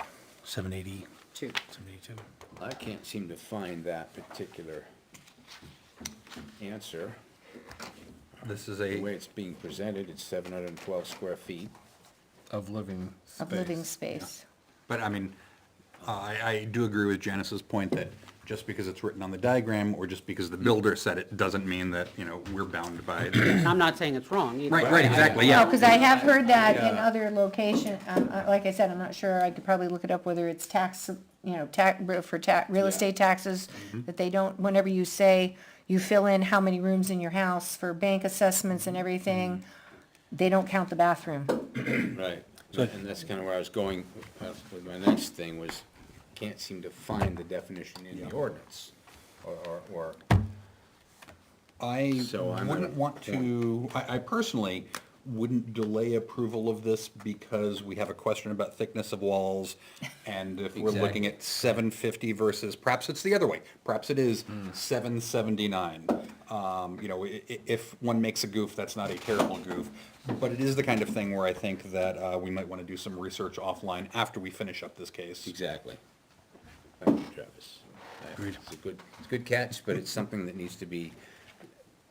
780, 2. 782? I can't seem to find that particular answer. This is The way a, it's being presented, it's 712 square feet. Of living space. Of living space. but I mean, I do agree with Janice's point that just because it's written on the diagram, or just because the builder said it, doesn't mean that, you know, we're bound by the. And I'm not saying it's wrong either. Right, exactly, No, yeah. because I have heard that in other location, like I said, I'm not sure, I could probably look it up, whether it's tax, you know, real estate taxes, that they don't, whenever you say, you fill in how many rooms in your house for bank assessments and everything, they don't count the bathroom. Right. And that's kind of where I was going with my next thing was, can't seem to find the definition in the ordinance. Or, I So I'm wouldn't at a want to, I personally wouldn't delay approval of this because we have a question about thickness of walls. And if we're looking at 750 versus, perhaps it's the other way, perhaps it is 779. You know, if one makes a goof, that's not a terrible goof. But it is the kind of thing where I think that we might want to do some research offline after we finish up this case. exactly. Thank you, Travis. Agreed. It's a good catch, but it's something that needs to be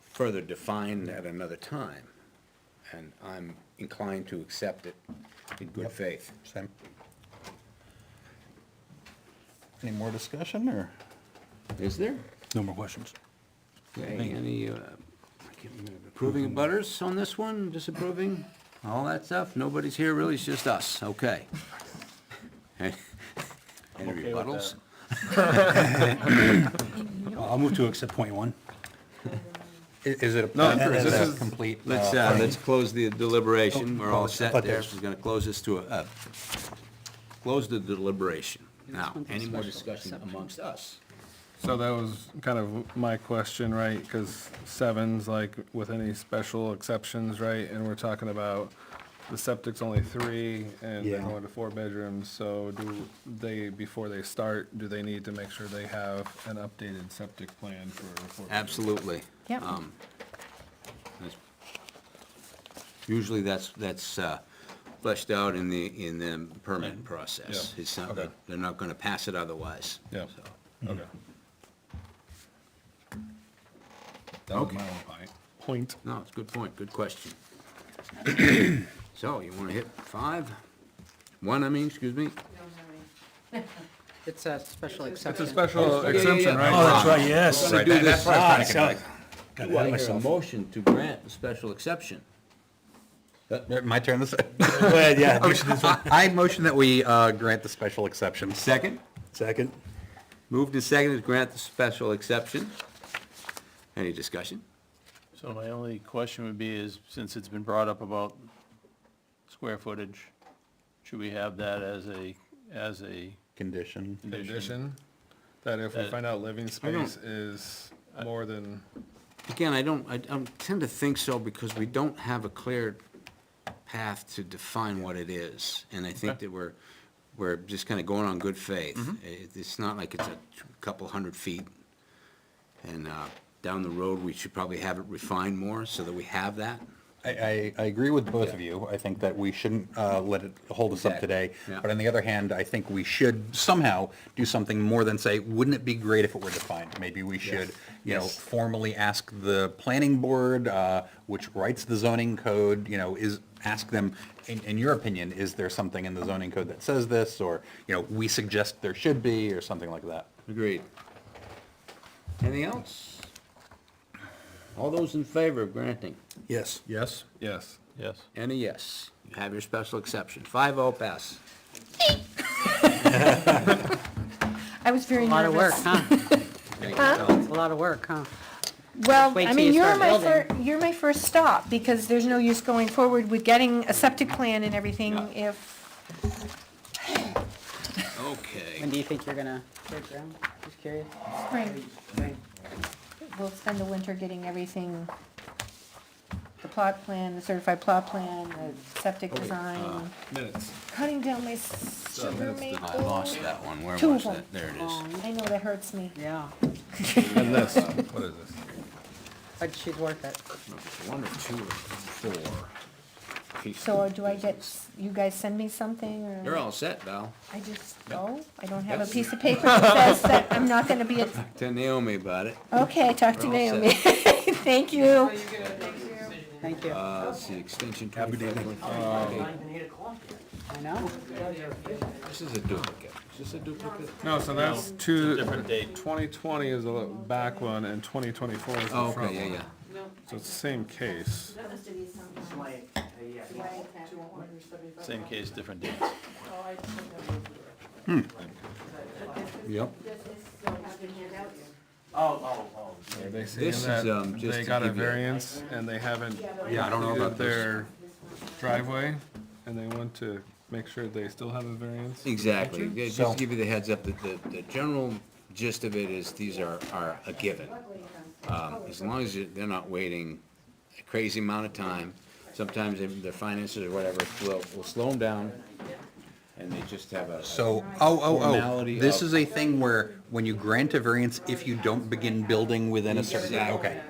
further defined at another time. And I'm inclined to accept it in good faith. Same. Any more discussion, or? Is there? No more questions. Okay, any, approving of butters on this one, disapproving, all that stuff? Nobody's here, really, it's just us, okay. Any Okay with rebuttals? I'll move to accept point 1. Is it a, No, or is this it a is- complete? Let's close the deliberation, we're all I set thought there, there's- we're gonna close this to close the deliberation. Now, one's a any more special discussion exception. amongst us? So that was kind of my question, right? Because 7's like with any special exceptions, right? And we're talking about the septic's only 3 and they're Yeah. going to 4 bedrooms, so do they, before they start, do they need to make sure they have an updated septic plan for 4 bedrooms? Absolutely. Yep. That's- Usually that's fleshed out in the permit process. Yeah. It's not, Okay. they're not gonna pass it otherwise. Yeah. So, Okay. That was my only point. No, it's a good point, good question. So, you wanna hit 5? 1, I mean, excuse me? It's a special It's a exception. special yeah, exception, yeah. right? Oh, that's right, yes. Gonna do this. That's what I was trying to so- get Do I hear a motion to grant the special exception? at. My turn this. Go ahead, yeah. you should do this one. I motion that we grant the special exception. Second? Second. Moved and seconded to grant the special exception. Any discussion? So my only question would be is, since it's been brought up about square footage, should we have that as a Condition. condition? Condition, that if we That- find out living don't- space is more than, Again, I tend to think so because we don't have a clear path to define what it is. And I think Okay. that we're just kind of going on good faith. It's not like it's a couple hundred feet. And down the road, we should probably have it refined more so that we have that. I agree with both of you. I think that we shouldn't let it hold us up Exactly. today. Yeah. But on the other hand, I think we should somehow do something more than say, wouldn't it be great if it were defined? Maybe we should, Yes. formally ask the planning board, which writes the zoning code, ask them, in your opinion, is there something in the zoning code that says this? Or, we suggest there should be, or something like that. Agreed. Anything else? All those in favor of granting? Yes. Yes? yes. Yes. And a yes. You have your special exception. 5-0 pass. I was very A lot of work, nervous. huh? It's a lot of work, huh? Well, Wait I till mean, you you're start my building. you're my first stop, because there's no use going forward with getting a septic plan and everything Yeah. if, Okay. When do you think you're gonna break ground? Just curious. spring. We'll spend the winter getting everything, the plot plan, the certified plot plan, the septic design, Minutes. cutting down my sugar I maple. lost that one. Where Two was of them. that? There it is. I know that hurts me. Yeah, And this, what is this? but she's worth it. 1 or 2 or 4. So do I get, you guys send me something, or? You're all set, Val. I just go? I don't have a Yes. piece of paper that says that I'm not gonna be at, Tell Naomi about it. okay, talk to We're all Naomi. Thank you. Thank you. Let's see, extension 25. I know. This is a duplicate. Is this a duplicate? No, so that's two, Different date. 2020 is the back one and 2024 is the Oh, front okay, yeah, one. yeah. So it's the same case. Same case, different dates. Yep. Are they saying This is, that just they to got a give you- variance and they haven't Yeah, I don't know about completed their driveway and they want to make sure they still have a variance? Exactly. Yeah, Just So- to give you the heads up, the general gist of it is these are a given. As long as they're not waiting a crazy amount of time, sometimes their finances or whatever will slow them down, and they just have a. So, formality this of- is a thing where when you grant a variance, if you don't begin building within a certain, Exactly. okay.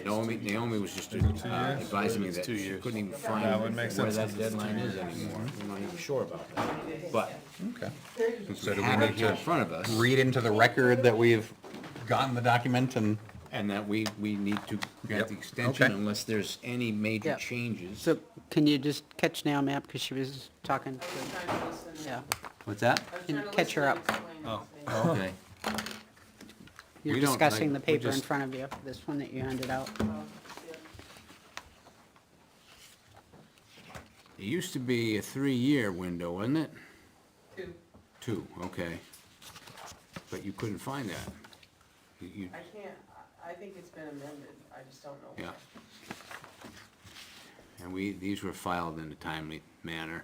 Naomi was just advising me that 2 she years. couldn't even find That would make where sense that if it's deadline is anymore. We're not even sure about that. But Okay. since So we do we have it need here in to front of us, read into the record that we've gotten the document and, and that we need to grant Yep. the extension Okay. unless there's any major Yeah. changes. So can you just catch Naomi up, because she was talking to, yeah, What's that? can you catch her up? Okay. You're We don't, discussing the like, we paper in just- front of you, this one that you handed out. It used to be a 3-year window, wasn't it? 2. 2, okay. But you couldn't find that. You, I can't, I think it's been amended, I just don't know. yeah. And these were filed in a timely manner.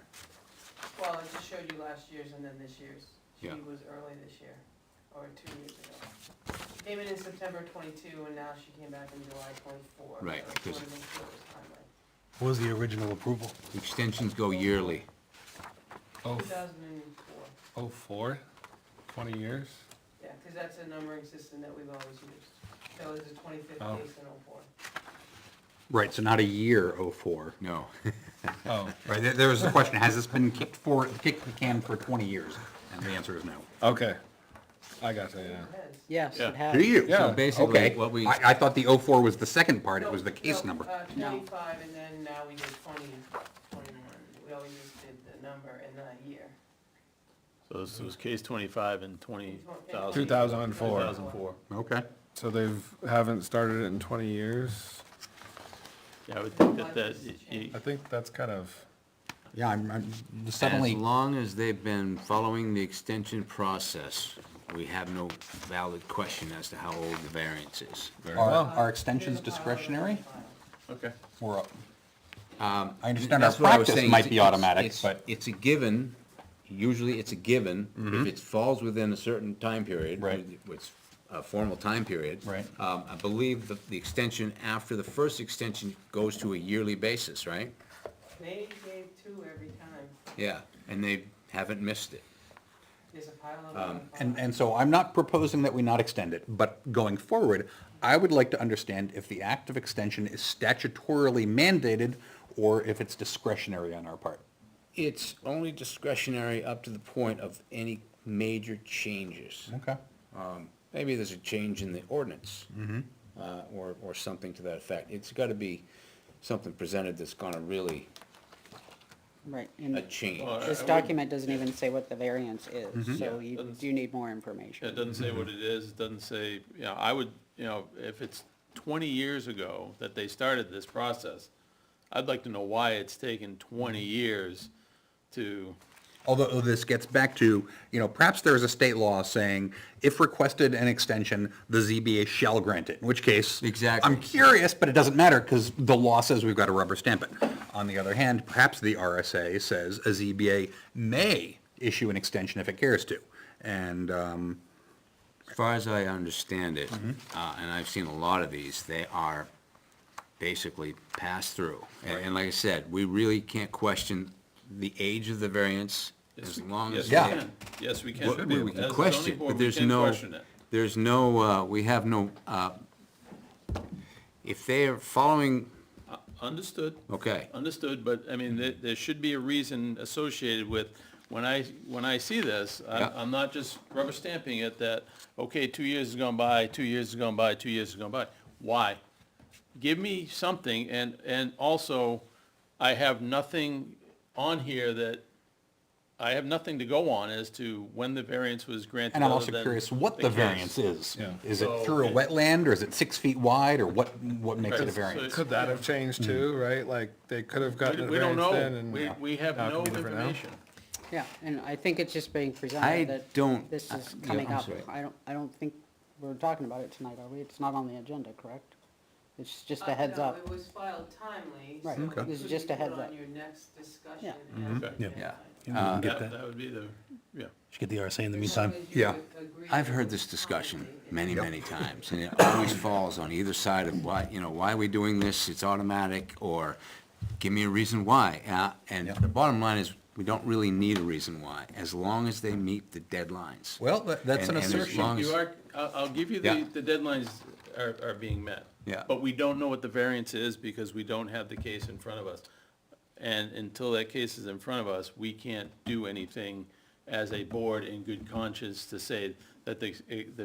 Well, I just showed you last year's and then this year's. She Yeah. was early this year, or 2 years ago. She came in September 22, and now she came back in July 24. Right, So I just because- wanted to make sure it was timely. What was the original approval? Extensions go yearly. Oh, 2004. 04, 20 years? Yeah, because that's a numbering system that we've always used. That was the 25th Oh. case in '04. Right, so not a year '04. No. Oh, Right, there was the question, has this been kicked the can for 20 years? And the answer is no. okay. I got you, yeah. Yes, Yeah. it has. Do you? Yeah. So basically, Okay, what we, I thought the '04 was the second part, it was the case No, number. 25, and then now we did 20, 21. We always just did the number and not a year. So this was case 25 in 2004. 2004. Okay. So haven't started it in 20 years? Yeah, I would think that, I think that's kind of, Yeah, I'm as suddenly, long as they've been following the extension process, we have no valid question as to how old the variance is. very well. are extensions discretionary? okay. Or, I understand our That's what I was practice saying. might It's- be automatic, it's- but, It's a given, usually it's a given, if it falls within a certain time period. Right. It's a formal time period. Right. I believe the extension after the first extension goes to a yearly basis, right? They gave 2 every time. Yeah, and they haven't missed it. There's a pile of them. and so I'm not proposing that we not extend it, but going forward, I would like to understand if the act of extension is statutorily mandated or if it's discretionary on our part. It's only discretionary up to the point of any major changes. Okay. Maybe there's a change in the ordinance, or something to that effect. It's gotta be something presented that's gonna really Right, a and change. Well, this I would- document doesn't even say what the variance Mm-hmm. is, so Yeah, you doesn't- do need more Yeah, information. it doesn't say what it is, it doesn't say, I would, if it's 20 years ago that they started this process, I'd like to know why it's taken 20 years to, Although this gets back to, perhaps there is a state law saying, if requested an extension, the ZBA shall grant it, in which case. Exactly. I'm curious, but it doesn't matter, because the law says we've got to rubber stamp it. On the other hand, perhaps the RSA says a ZBA may issue an extension if it cares to. And, As far as I understand it, and I've seen a lot of these, they are basically passed through. And like I said, we really can't question the age of the variance as long as. yes, we Yeah. can. Yes, we can. Well, we As can a question, zoning board, but we there's can no, question it. there's no, we have no, if they're following, Understood. okay, Understood, but I mean, there should be a reason associated with, when I see this, Yeah. I'm not just rubber stamping it that, okay, 2 years has gone by, 2 years has gone by, 2 years has gone by. Why? Give me something, and also, I have nothing on here that, I have nothing to go on as to when the variance was granted. and I'm other also than curious what the case. variance is. Yeah. Is it So, through a okay. wetland, or is it 6 feet wide, or what makes it a Right, so variance? Could that have changed too, right? Like, they could have gotten a We don't variance know, then and. we have Now it no could be different now. information. Yeah, and I think it's just being I presented that don't. this is yeah, coming I'm up. sorry. I don't think we're talking about it tonight, are we? It's not on the agenda, correct? It's just a heads No, up. it was filed timely, Right, so Okay. it this is could just be a heads put up. on your next discussion. Yeah. as Okay. Yeah. Yeah. You can get That that. would be the, yeah. Should get the RSA in the As meantime. long as you Yeah. agree I've to heard it this discussion timely. many times, and it always falls on either side of why, why are we doing this? It's automatic, or give me a reason why. And Yeah. the bottom line is, we don't really need a reason why, as long as they meet the deadlines. Well, that's an And as assertion. long as- You are, I'll give you Yeah. the deadlines are being met. Yeah. But we don't know what the variance is because we don't have the case in front of us. And until that case is in front of us, we can't do anything as a board in good conscience to say that the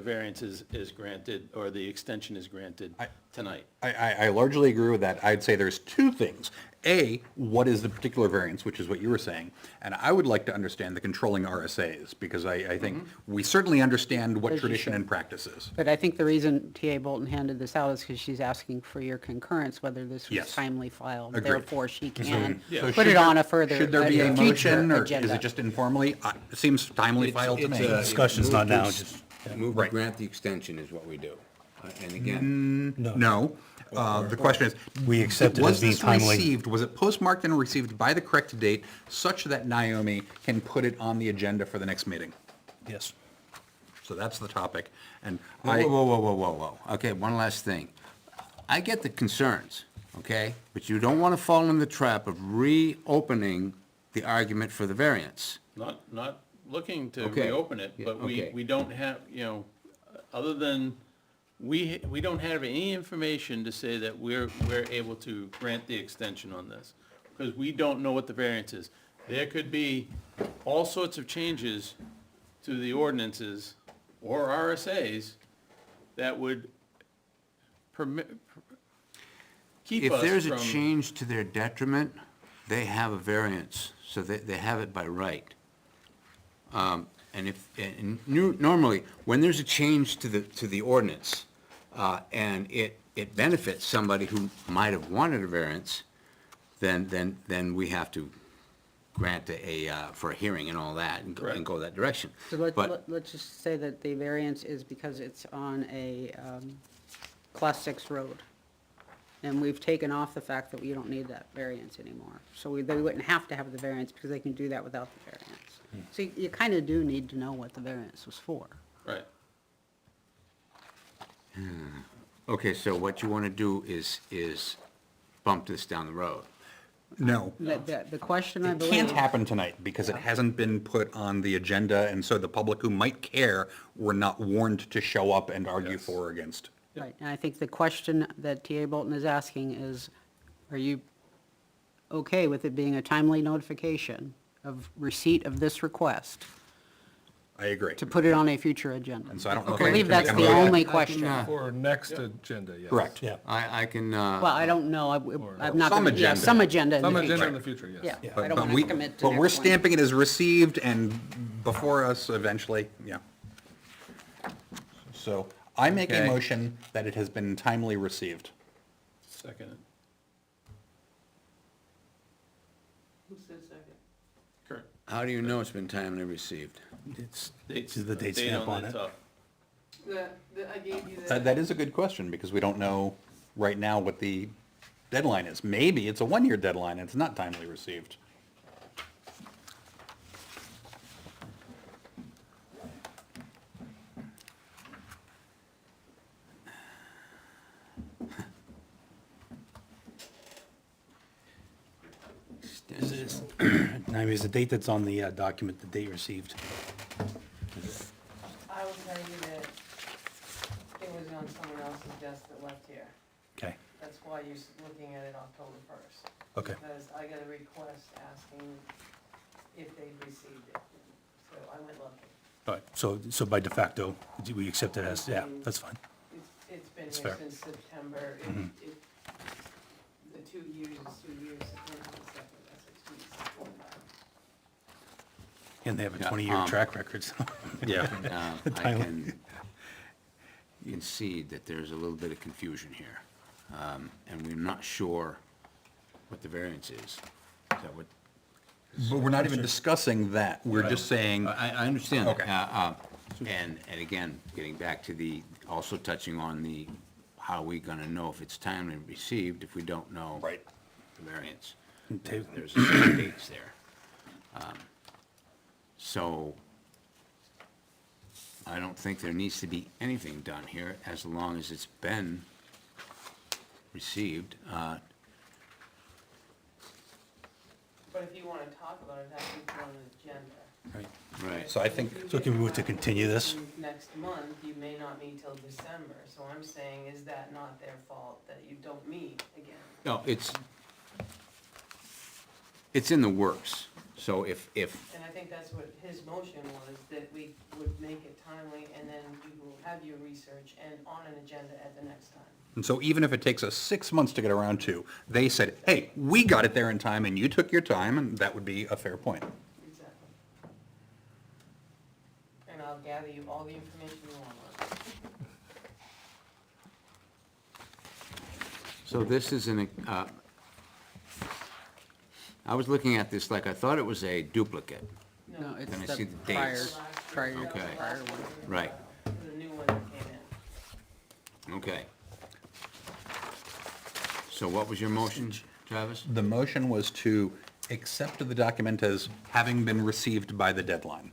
variance is granted or the extension is granted tonight. I largely agree with that. I'd say there's two things. A, what is the particular variance, which is what you were saying? And I would like to understand the controlling RSAs, because I think we certainly understand what As you tradition should. and practice is. But I think the reason T.A. Bolton handed this out is because she's asking for your concurrence, whether this was Yes. timely filed. Agreed. Therefore, she can Yeah. So put should it there- on a further, Should there be a future motion, or is agenda. it just informally? It seems timely filed to It's me. a- Discussion's move not to now, s- just- Move to Right. grant the extension is what we do. And again, No. The question is. We accept it as being timely. Was it postmarked and received by the correct date such that Naomi can put it on the agenda for the next meeting? Yes. So that's the topic. And whoa, whoa, whoa, whoa, whoa, whoa. Okay, one last thing. I get the concerns, okay? But you don't want to fall in the trap of reopening the argument for the variance. Not looking to Okay. reopen it, Yeah, but okay. we don't have, other than, we don't have any information to say that we're able to grant the extension on this, because we don't know what the variance is. There could be all sorts of changes to the ordinances or RSAs that would permit, keep us If from. there's a change to their detriment, they have a variance, so they have it by right. Normally, when there's a change to the ordinance, and it benefits somebody who might have wanted a variance, then we have to grant for a hearing and all that, and Correct. go that direction. So But, let's just say that the variance is because it's on a Class 6 road. And we've taken off the fact that we don't need that variance anymore. So they wouldn't have to have the variance because they can do that without the variance. So you kind of do need to know what the variance was for. Right. okay, so what you want to do is bump this down the road. No. The question, I It believe. can't happen tonight because it hasn't been put on the agenda, and so the public who might care were not warned to show up and argue Yes. for or against. Right, and I think the question that T.A. Bolton is asking is, are you okay with it being a timely notification of receipt of this request I agree. to put it on a future agenda? And so I don't know if I I believe can that's make a the motion. only I can, question. For next agenda, yes. Correct. Yeah. I can, Well, I don't know, I'm not Some gonna, yeah, agenda. some agenda in Some the agenda in future. the future, yes. Yeah, But- I don't but wanna we- commit to But we're next one. stamping it as received and before us eventually, yeah. So I make a Okay. motion that it has been timely received. Second. Who said second? Kurt. how do you know it's been timely received? It's, Dates- the date date stamp on the it. top. I gave you That is a good question because we don't know right now what the deadline is. Maybe it's a one-year deadline and it's not timely received. I mean, is the date that's on the document, the date received? I will tell you that it was on someone else's desk that left here. Okay, That's why you're looking at it October 1st. okay. Because I got a request asking if they'd received it. So I went looking. All right, so by de facto, we accept it as, yeah, that's fine. It's been That's here fair. since September. The 2 years is 2 years, September the 2nd, that's 6 weeks. And they have a Yeah, 20-year track record, so. Yeah. I Timely. can concede that there's a little bit of confusion here. And we're not sure what the variance is. Is that what? But we're not even discussing that. We're just saying, I understand. that. Okay. And again, getting back to also touching on how are we gonna know if it's timely received if we don't know right. the variance? Ta- There's some dates there. So I don't think there needs to be anything done here as long as it's been received. But if you want to talk about it, that can be on the agenda. Right. Right. So I think, So can we move to continue this? Next month, you may not meet till December, so I'm saying, is that not their fault that you don't meet again? No, it's in the works. So if, And I think that's what his motion was, that we would make it timely, and then you will have your research and on an agenda at the next time. and so even if it takes us 6 months to get around to, they said, hey, we got it there in time and you took your time, and that would be a fair point. Exactly. And I'll gather you all the information you want on it. so this is I was looking at this like I thought it was a duplicate. No, it's Then I the see the prior, dates. prior, Okay. prior one. Right, The new one that came in. okay. So what was your motion, Travis? The motion was to accept the document as having been received by the deadline.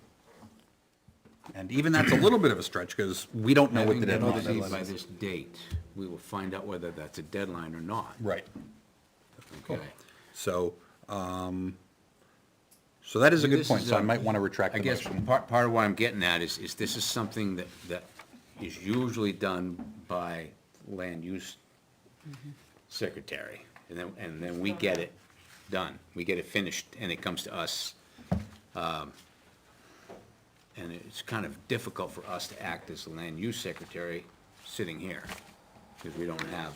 And even that's a little bit of a stretch, because we don't know what the Having been deadline received by is. this date, we will find out whether that's a deadline or not. Right. Okay. So, so that is a good This point, is, so I might want to retract I the guess motion. part of what I'm getting at is this is something that is usually done by land use secretary. And then we get it done. We get it finished and it comes to us. And it's kind of difficult for us to act as the land use secretary sitting here, because we don't have.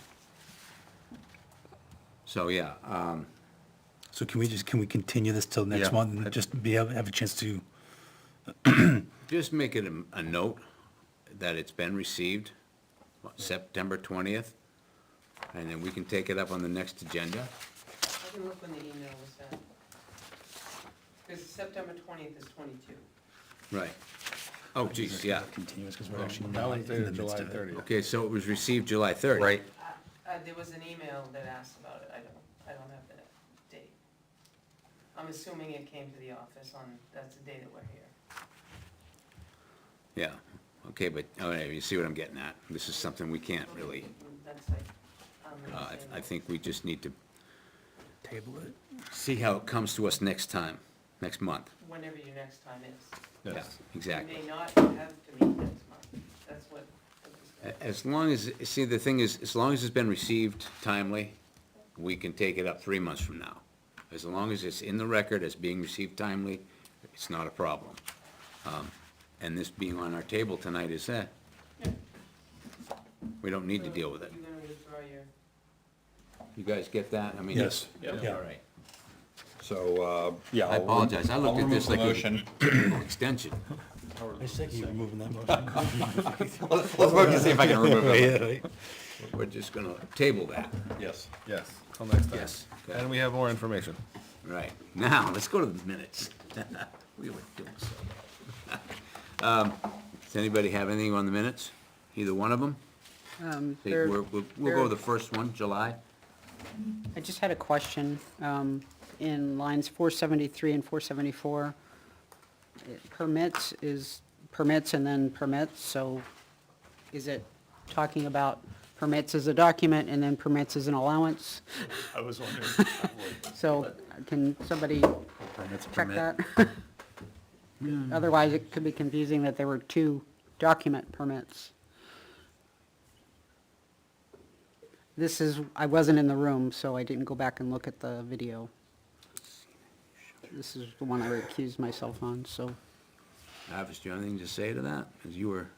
So, yeah, So can we continue this till next Yeah. month and just have a chance to, just make it a note that it's been received, September 20th, and then we can take it up on the next agenda. I can look when the email was sent. Because September 20th is 22. Right. Oh, geez, yeah. continuous, because we're actually That not one's in the dated midst July of it. 30th. Okay, so it was received July 30th. Right. There was an email that asked about it, I don't have the date. I'm assuming it came to the office on, that's the day that we're here. Yeah, okay, but, all right, you see what I'm getting at? This is something we can't really, That's like, I think we just need to Table it. see how it comes to us next time, next month. whenever your next time is. Yeah, exactly. You may not have to meet next month, that's what. As long as, see, the thing is, as long as it's been received timely, we can take it up 3 months from now. As long as it's in the record as being received timely, it's not a problem. And this being on our table tonight is that. We don't need to deal with it. You're gonna withdraw your, You guys get that? I mean. Yes. Yeah, Yeah. all right. So, yeah. I apologize. I looked at this like a motion. typical extension. I said you were moving that motion. Let's vote to see if I can remove it. We're just gonna table that. Yes. Yes, till next time. Yes. And we have more information. Right. Now, let's go to the minutes. We were doing so. Does anybody have anything on the minutes? Either one of them? We'll go with the first one, July. I just had a question, in lines 473 and 474. Permits is permits and then permits, so is it talking about permits as a document and then permits as an allowance? I was wondering. So can somebody Permits, check permit. that? Otherwise, it could be confusing that there were two document permits. This is, I wasn't in the room, so I didn't go back and look at the video. This is the one I recused myself on, so. Travis, do you have anything to say to that? As you were,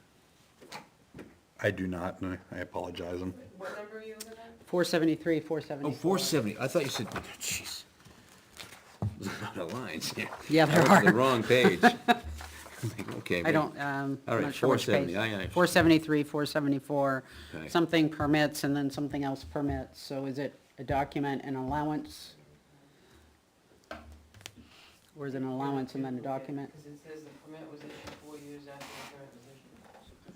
I do not, and I apologize. what number are you looking at? 473, oh, 474. 470, I thought you said, jeez. There's a lot of lines here. Yeah, there I was on the are. wrong page. I'm like, okay. I maybe- don't, All I'm right, not sure which 470, page. aye, aye. 473, 474, Okay. something permits and then something else permits. So is it a document and allowance? Or is it an allowance and then a document? Because it says the permit was issued 4 years after the permit was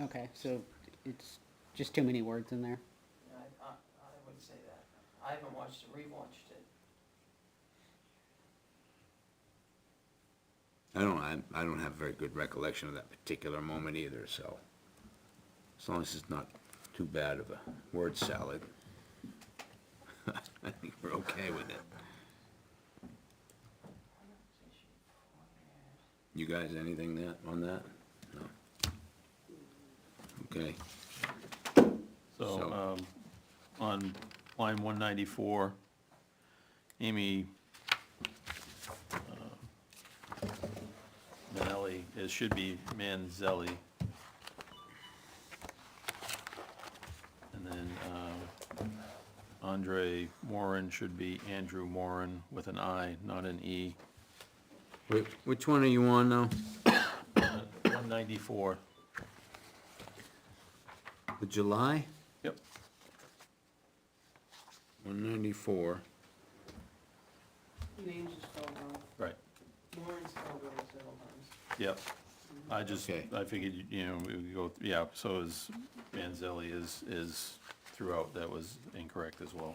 issued. Okay, so it's just too many words in there. I would say that. I haven't watched it, rewatched it. I don't have a very good recollection of that particular moment either, so. As long as it's not too bad of a word salad. I think we're okay with it. You guys, anything on that? No? Okay. So, on line 194, Amy Manelli, it should be Manzelli. And then Andre Moran should be Andrew Moran with an I, not an E. Wait, which one are you on now? 194, The July? yep. 194. Names are spelled wrong. Right, Lauren spelled wrong several times. yep. I just, Okay. I figured, you know, we would go, yeah, so is Manzelli is throughout, that was incorrect as well.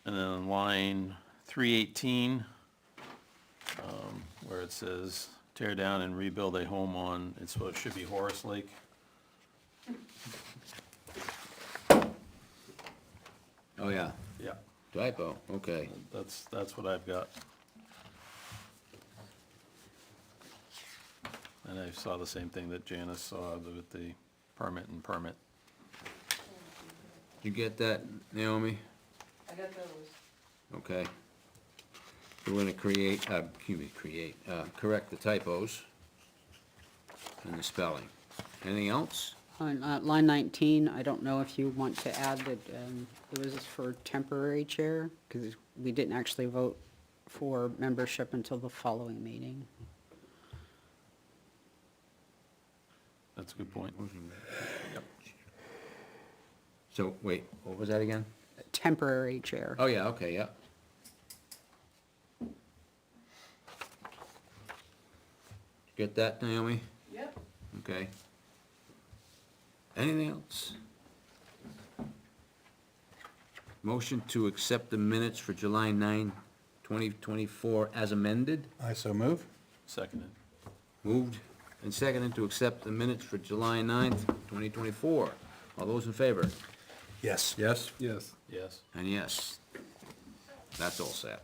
And then on line 318, where it says tear down and rebuild a home on, it should be Horace Lake. Oh, yeah, Yeah. typo, okay. That's what I've got. And I saw the same thing that Janice saw with the permit and permit. You get that, Naomi? I got those. Okay. We're gonna correct the typos and the spelling. Anything else? On line 19, I don't know if you want to add that it was for temporary chair, because we didn't actually vote for membership until the following meeting. That's a good point. So, wait, what was that again? Temporary chair. Oh, yeah, okay, yeah. Get that, Naomi? Yep. Okay. Anything else? Motion to accept the minutes for July 9, 2024 as amended? I so move. Seconded. Moved and seconded to accept the minutes for July 9th, 2024. All those in favor? Yes. Yes? Yes. Yes. And yes, that's all set.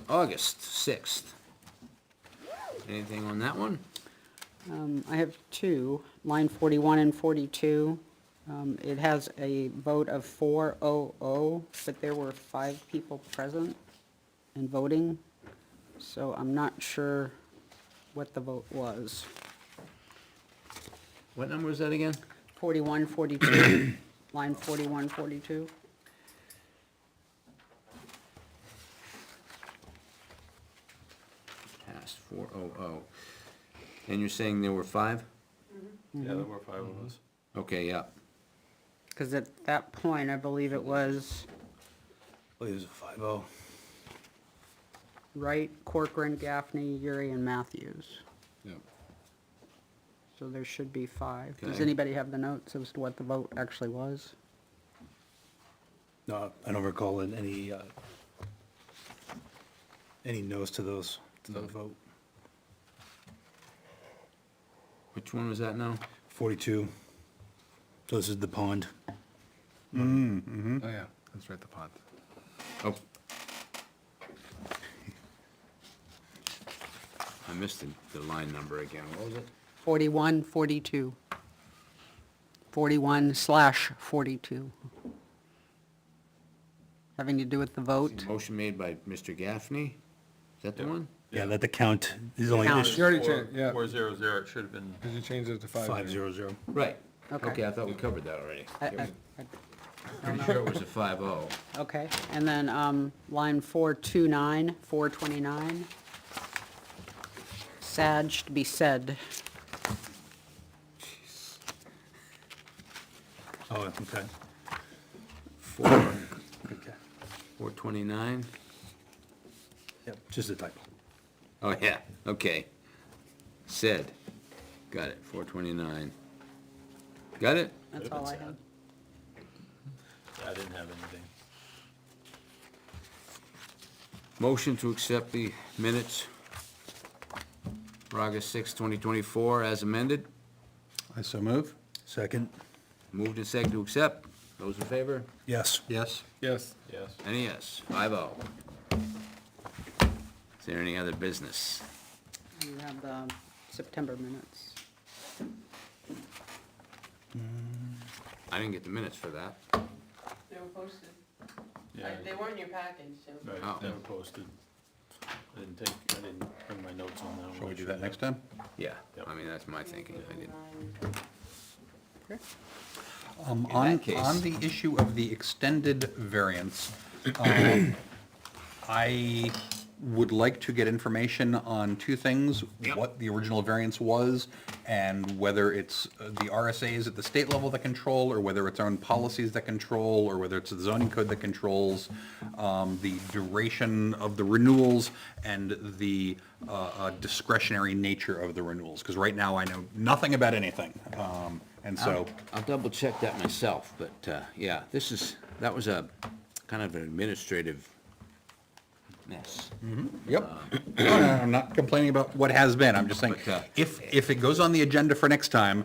August 6th. Anything on that one? I have two, line 41 and 42. It has a vote of 400, but there were 5 people present and voting, so I'm not sure what the vote was. What number is that again? 41, 42, line 41, 42. Passed, 400. And you're saying there were 5? Yeah, there were 5 of us. Okay, yeah. Because at that point, I believe it was I believe it was a 5-0. Wright, Corcoran, Gaffney, Uri, and Matthews. Yep. So there should be 5. Does Okay. anybody have the notes as to what the vote actually was? No, I don't recall any no's to those, to the vote. Which one was that now? 42. So this is the pond. Oh, yeah, that's right, the pond. Oh. I missed the line number again. What was it? 41, 42. 41/42. Having to do with the vote? Motion made by Mr. Gaffney. Is that the Yeah. one? Yeah, that the count is only Count. You already changed, yeah, 400, it should have been, because you changed it to 5. 500. Right. Okay. Okay, I thought we covered that already. I- Pretty sure it was a 5-0. Okay, and then line 429, 429. Sag to be said. Oh, okay. 429. Yep, just a typo. Oh, yeah, okay. Said. Got it, 429. Got it? That's Could've all I been had. I didn't have anything. Motion to accept the minutes for August 6, 2024 as amended. I so move. Second. Moved and seconded to accept. Those in favor? Yes. Yes? Yes. Yes. Any yes, 5-0. Is there any other business? You have the September minutes. I didn't get the minutes for that. They were posted. Yeah, They weren't in your package, so. right, Oh. they were posted. I didn't bring my notes on that one. Shall we do that next time? Yeah, Yep. I mean, that's my thinking. I didn't. On, that case- on the issue of the extended variance, I would like to get information on 2 things. Yep. What the original variance was, and whether it's the RSA's at the state level that control, or whether it's our own policies that control, or whether it's the zoning code that controls, the duration of the renewals, and the discretionary nature of the renewals. Because right now, I know nothing about anything. And so, I'll double check that myself, but, yeah, that was a kind of an administrative mess. Yep. No, I'm not complaining about what has been, I'm just saying, But, if it goes on the agenda for next time,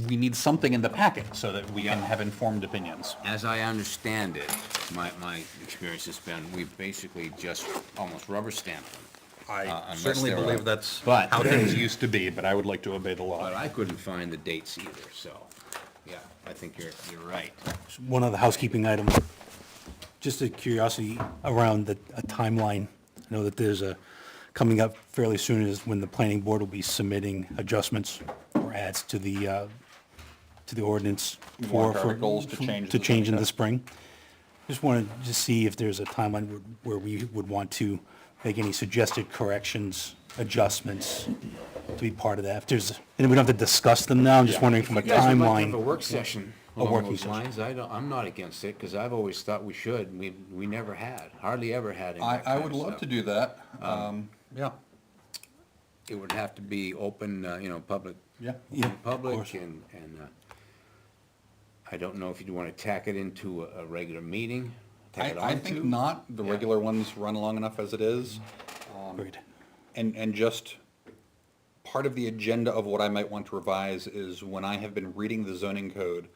we need something in the packet so that we can have informed opinions. As I understand it, my experience has been, we've basically just almost rubber stamped them. I Unless certainly they're, believe that's but- how things used to be, but I would like to obey the But law. I couldn't find the dates either, so, yeah, I think you're right. One other housekeeping item, just a curiosity around a timeline. I know that there's coming up fairly soon is when the planning board will be submitting adjustments or adds to the ordinance Warrant articles to change to the change in zoning the spring. Just wanted to see if there's a timeline where we would want to make any suggested corrections, adjustments to be part of that. If there's, and we don't have to discuss them now, I'm just wondering from a You guys would like to have timeline. a work session A along working those session. lines, I'm not against it, because I've always thought we should, we never had, hardly ever had any of that I kind would of love stuff. to do that, yeah. It would have to be open, public, Yeah. Yeah, of public, course. and, I don't know if you'd want to tack it into a regular meeting, tack it I on think to. not, the Yeah. regular ones run long enough as it is. Agreed. And just part of the agenda of what I might want to revise is when I have been reading the zoning code,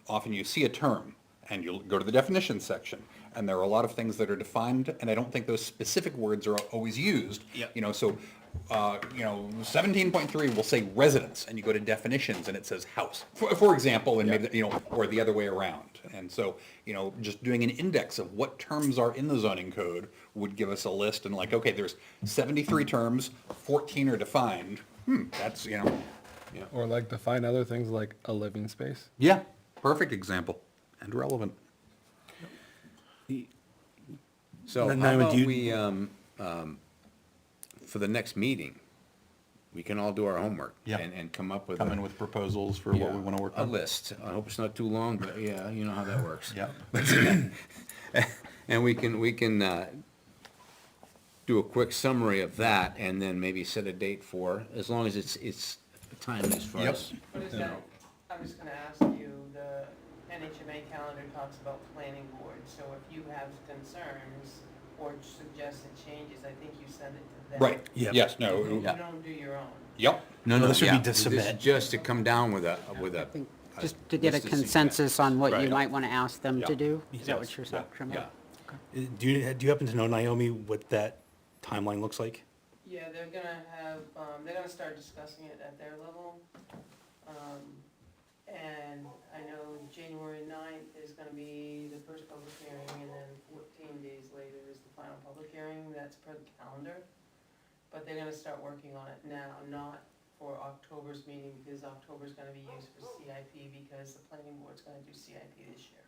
often you see a term and you'll go to the definition section and there are a lot of things that are defined and I don't think those specific words are always used. Yep. 17.3 will say residence and you go to definitions and it says house, for example, and maybe, or the other way around. And so, just doing an index of what terms are in the zoning code would give us a list and like, okay, there's 73 terms, 14 are defined. That's, Or like define other things like a living space. yeah, perfect example and relevant. So Then how I would about do- we, for the next meeting, we can all do our homework. Yeah. And come up with. Come in with proposals for what we want to work A on. list. I hope it's not too long, but yeah, you know how that works. Yeah. And we can do a quick summary of that and then maybe set a date for, as long as it's timely as far Yep. as. But is that, I was gonna ask you, the NHMA calendar talks about planning board, so if you have concerns or suggested changes, I think you send it to them. Right, Yeah. yes, no, You don't do your own. yep. No, this would be yeah, to this is submit. just to come down with a. I think just to get a list of consensus on what you Right. might want to ask them Yeah. to do? Is that Yes. what you're Yeah. talking Yeah. about? Do you happen to know, Naomi, what that timeline looks like? Yeah, they're gonna have, they're gonna start discussing it at their level. And I know January 9th is gonna be the first public hearing, and then 14 days later is the final public hearing, that's per the calendar. But they're gonna start working on it now, not for October's meeting, because October's gonna be used for CIP, because the planning board's gonna do CIP this year.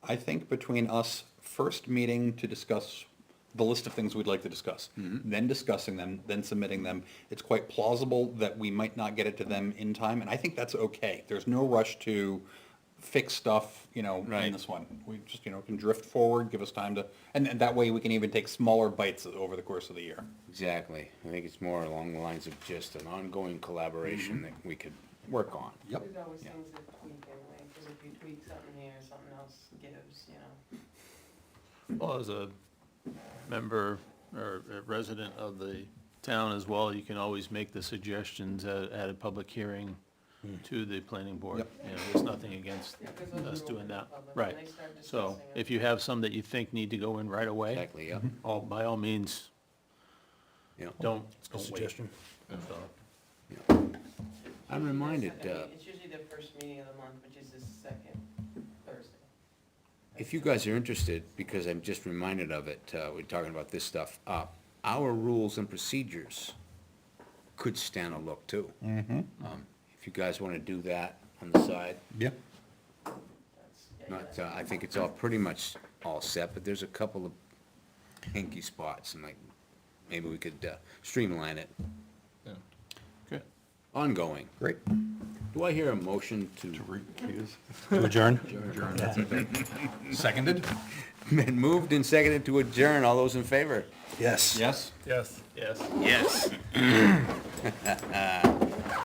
I think between us first meeting to discuss the list of things we'd like to discuss, then discussing them, then submitting them, it's quite plausible that we might not get it to them in time, and I think that's okay. There's no rush to fix stuff, in Right. this one. We just, can drift forward, give us time to, and that way we can even take smaller bites over the course of the year. Exactly. I think it's more along the lines of just an ongoing collaboration that we could work on. Yep. There's always things that tweak anyway, because if you tweak something here, something else gives, Well, as a member or a resident of the town as well, you can always make the suggestions at a public hearing to the planning board. Yep. There's nothing against Yeah, 'cause those us are doing open to that. the public, Right. and they start So discussing it. if you have some that you think need to go in right away, Exactly, yeah. by all means, Yeah. don't wait. Suggestion. So, I'm reminded, It's usually the first meeting of the month, which is the second Thursday. if you guys are interested, because I'm just reminded of it, we're talking about this stuff, our rules and procedures could stand a look too. If you guys want to do that on the side, Yeah. not, I think it's all pretty much all set, but there's a couple of hinky spots and like, maybe we could streamline it. okay. Ongoing. Great. Do I hear a motion to? To adjourn? Seconded? Been moved and seconded to adjourn. All those in favor? Yes. Yes? Yes. Yes. Yes.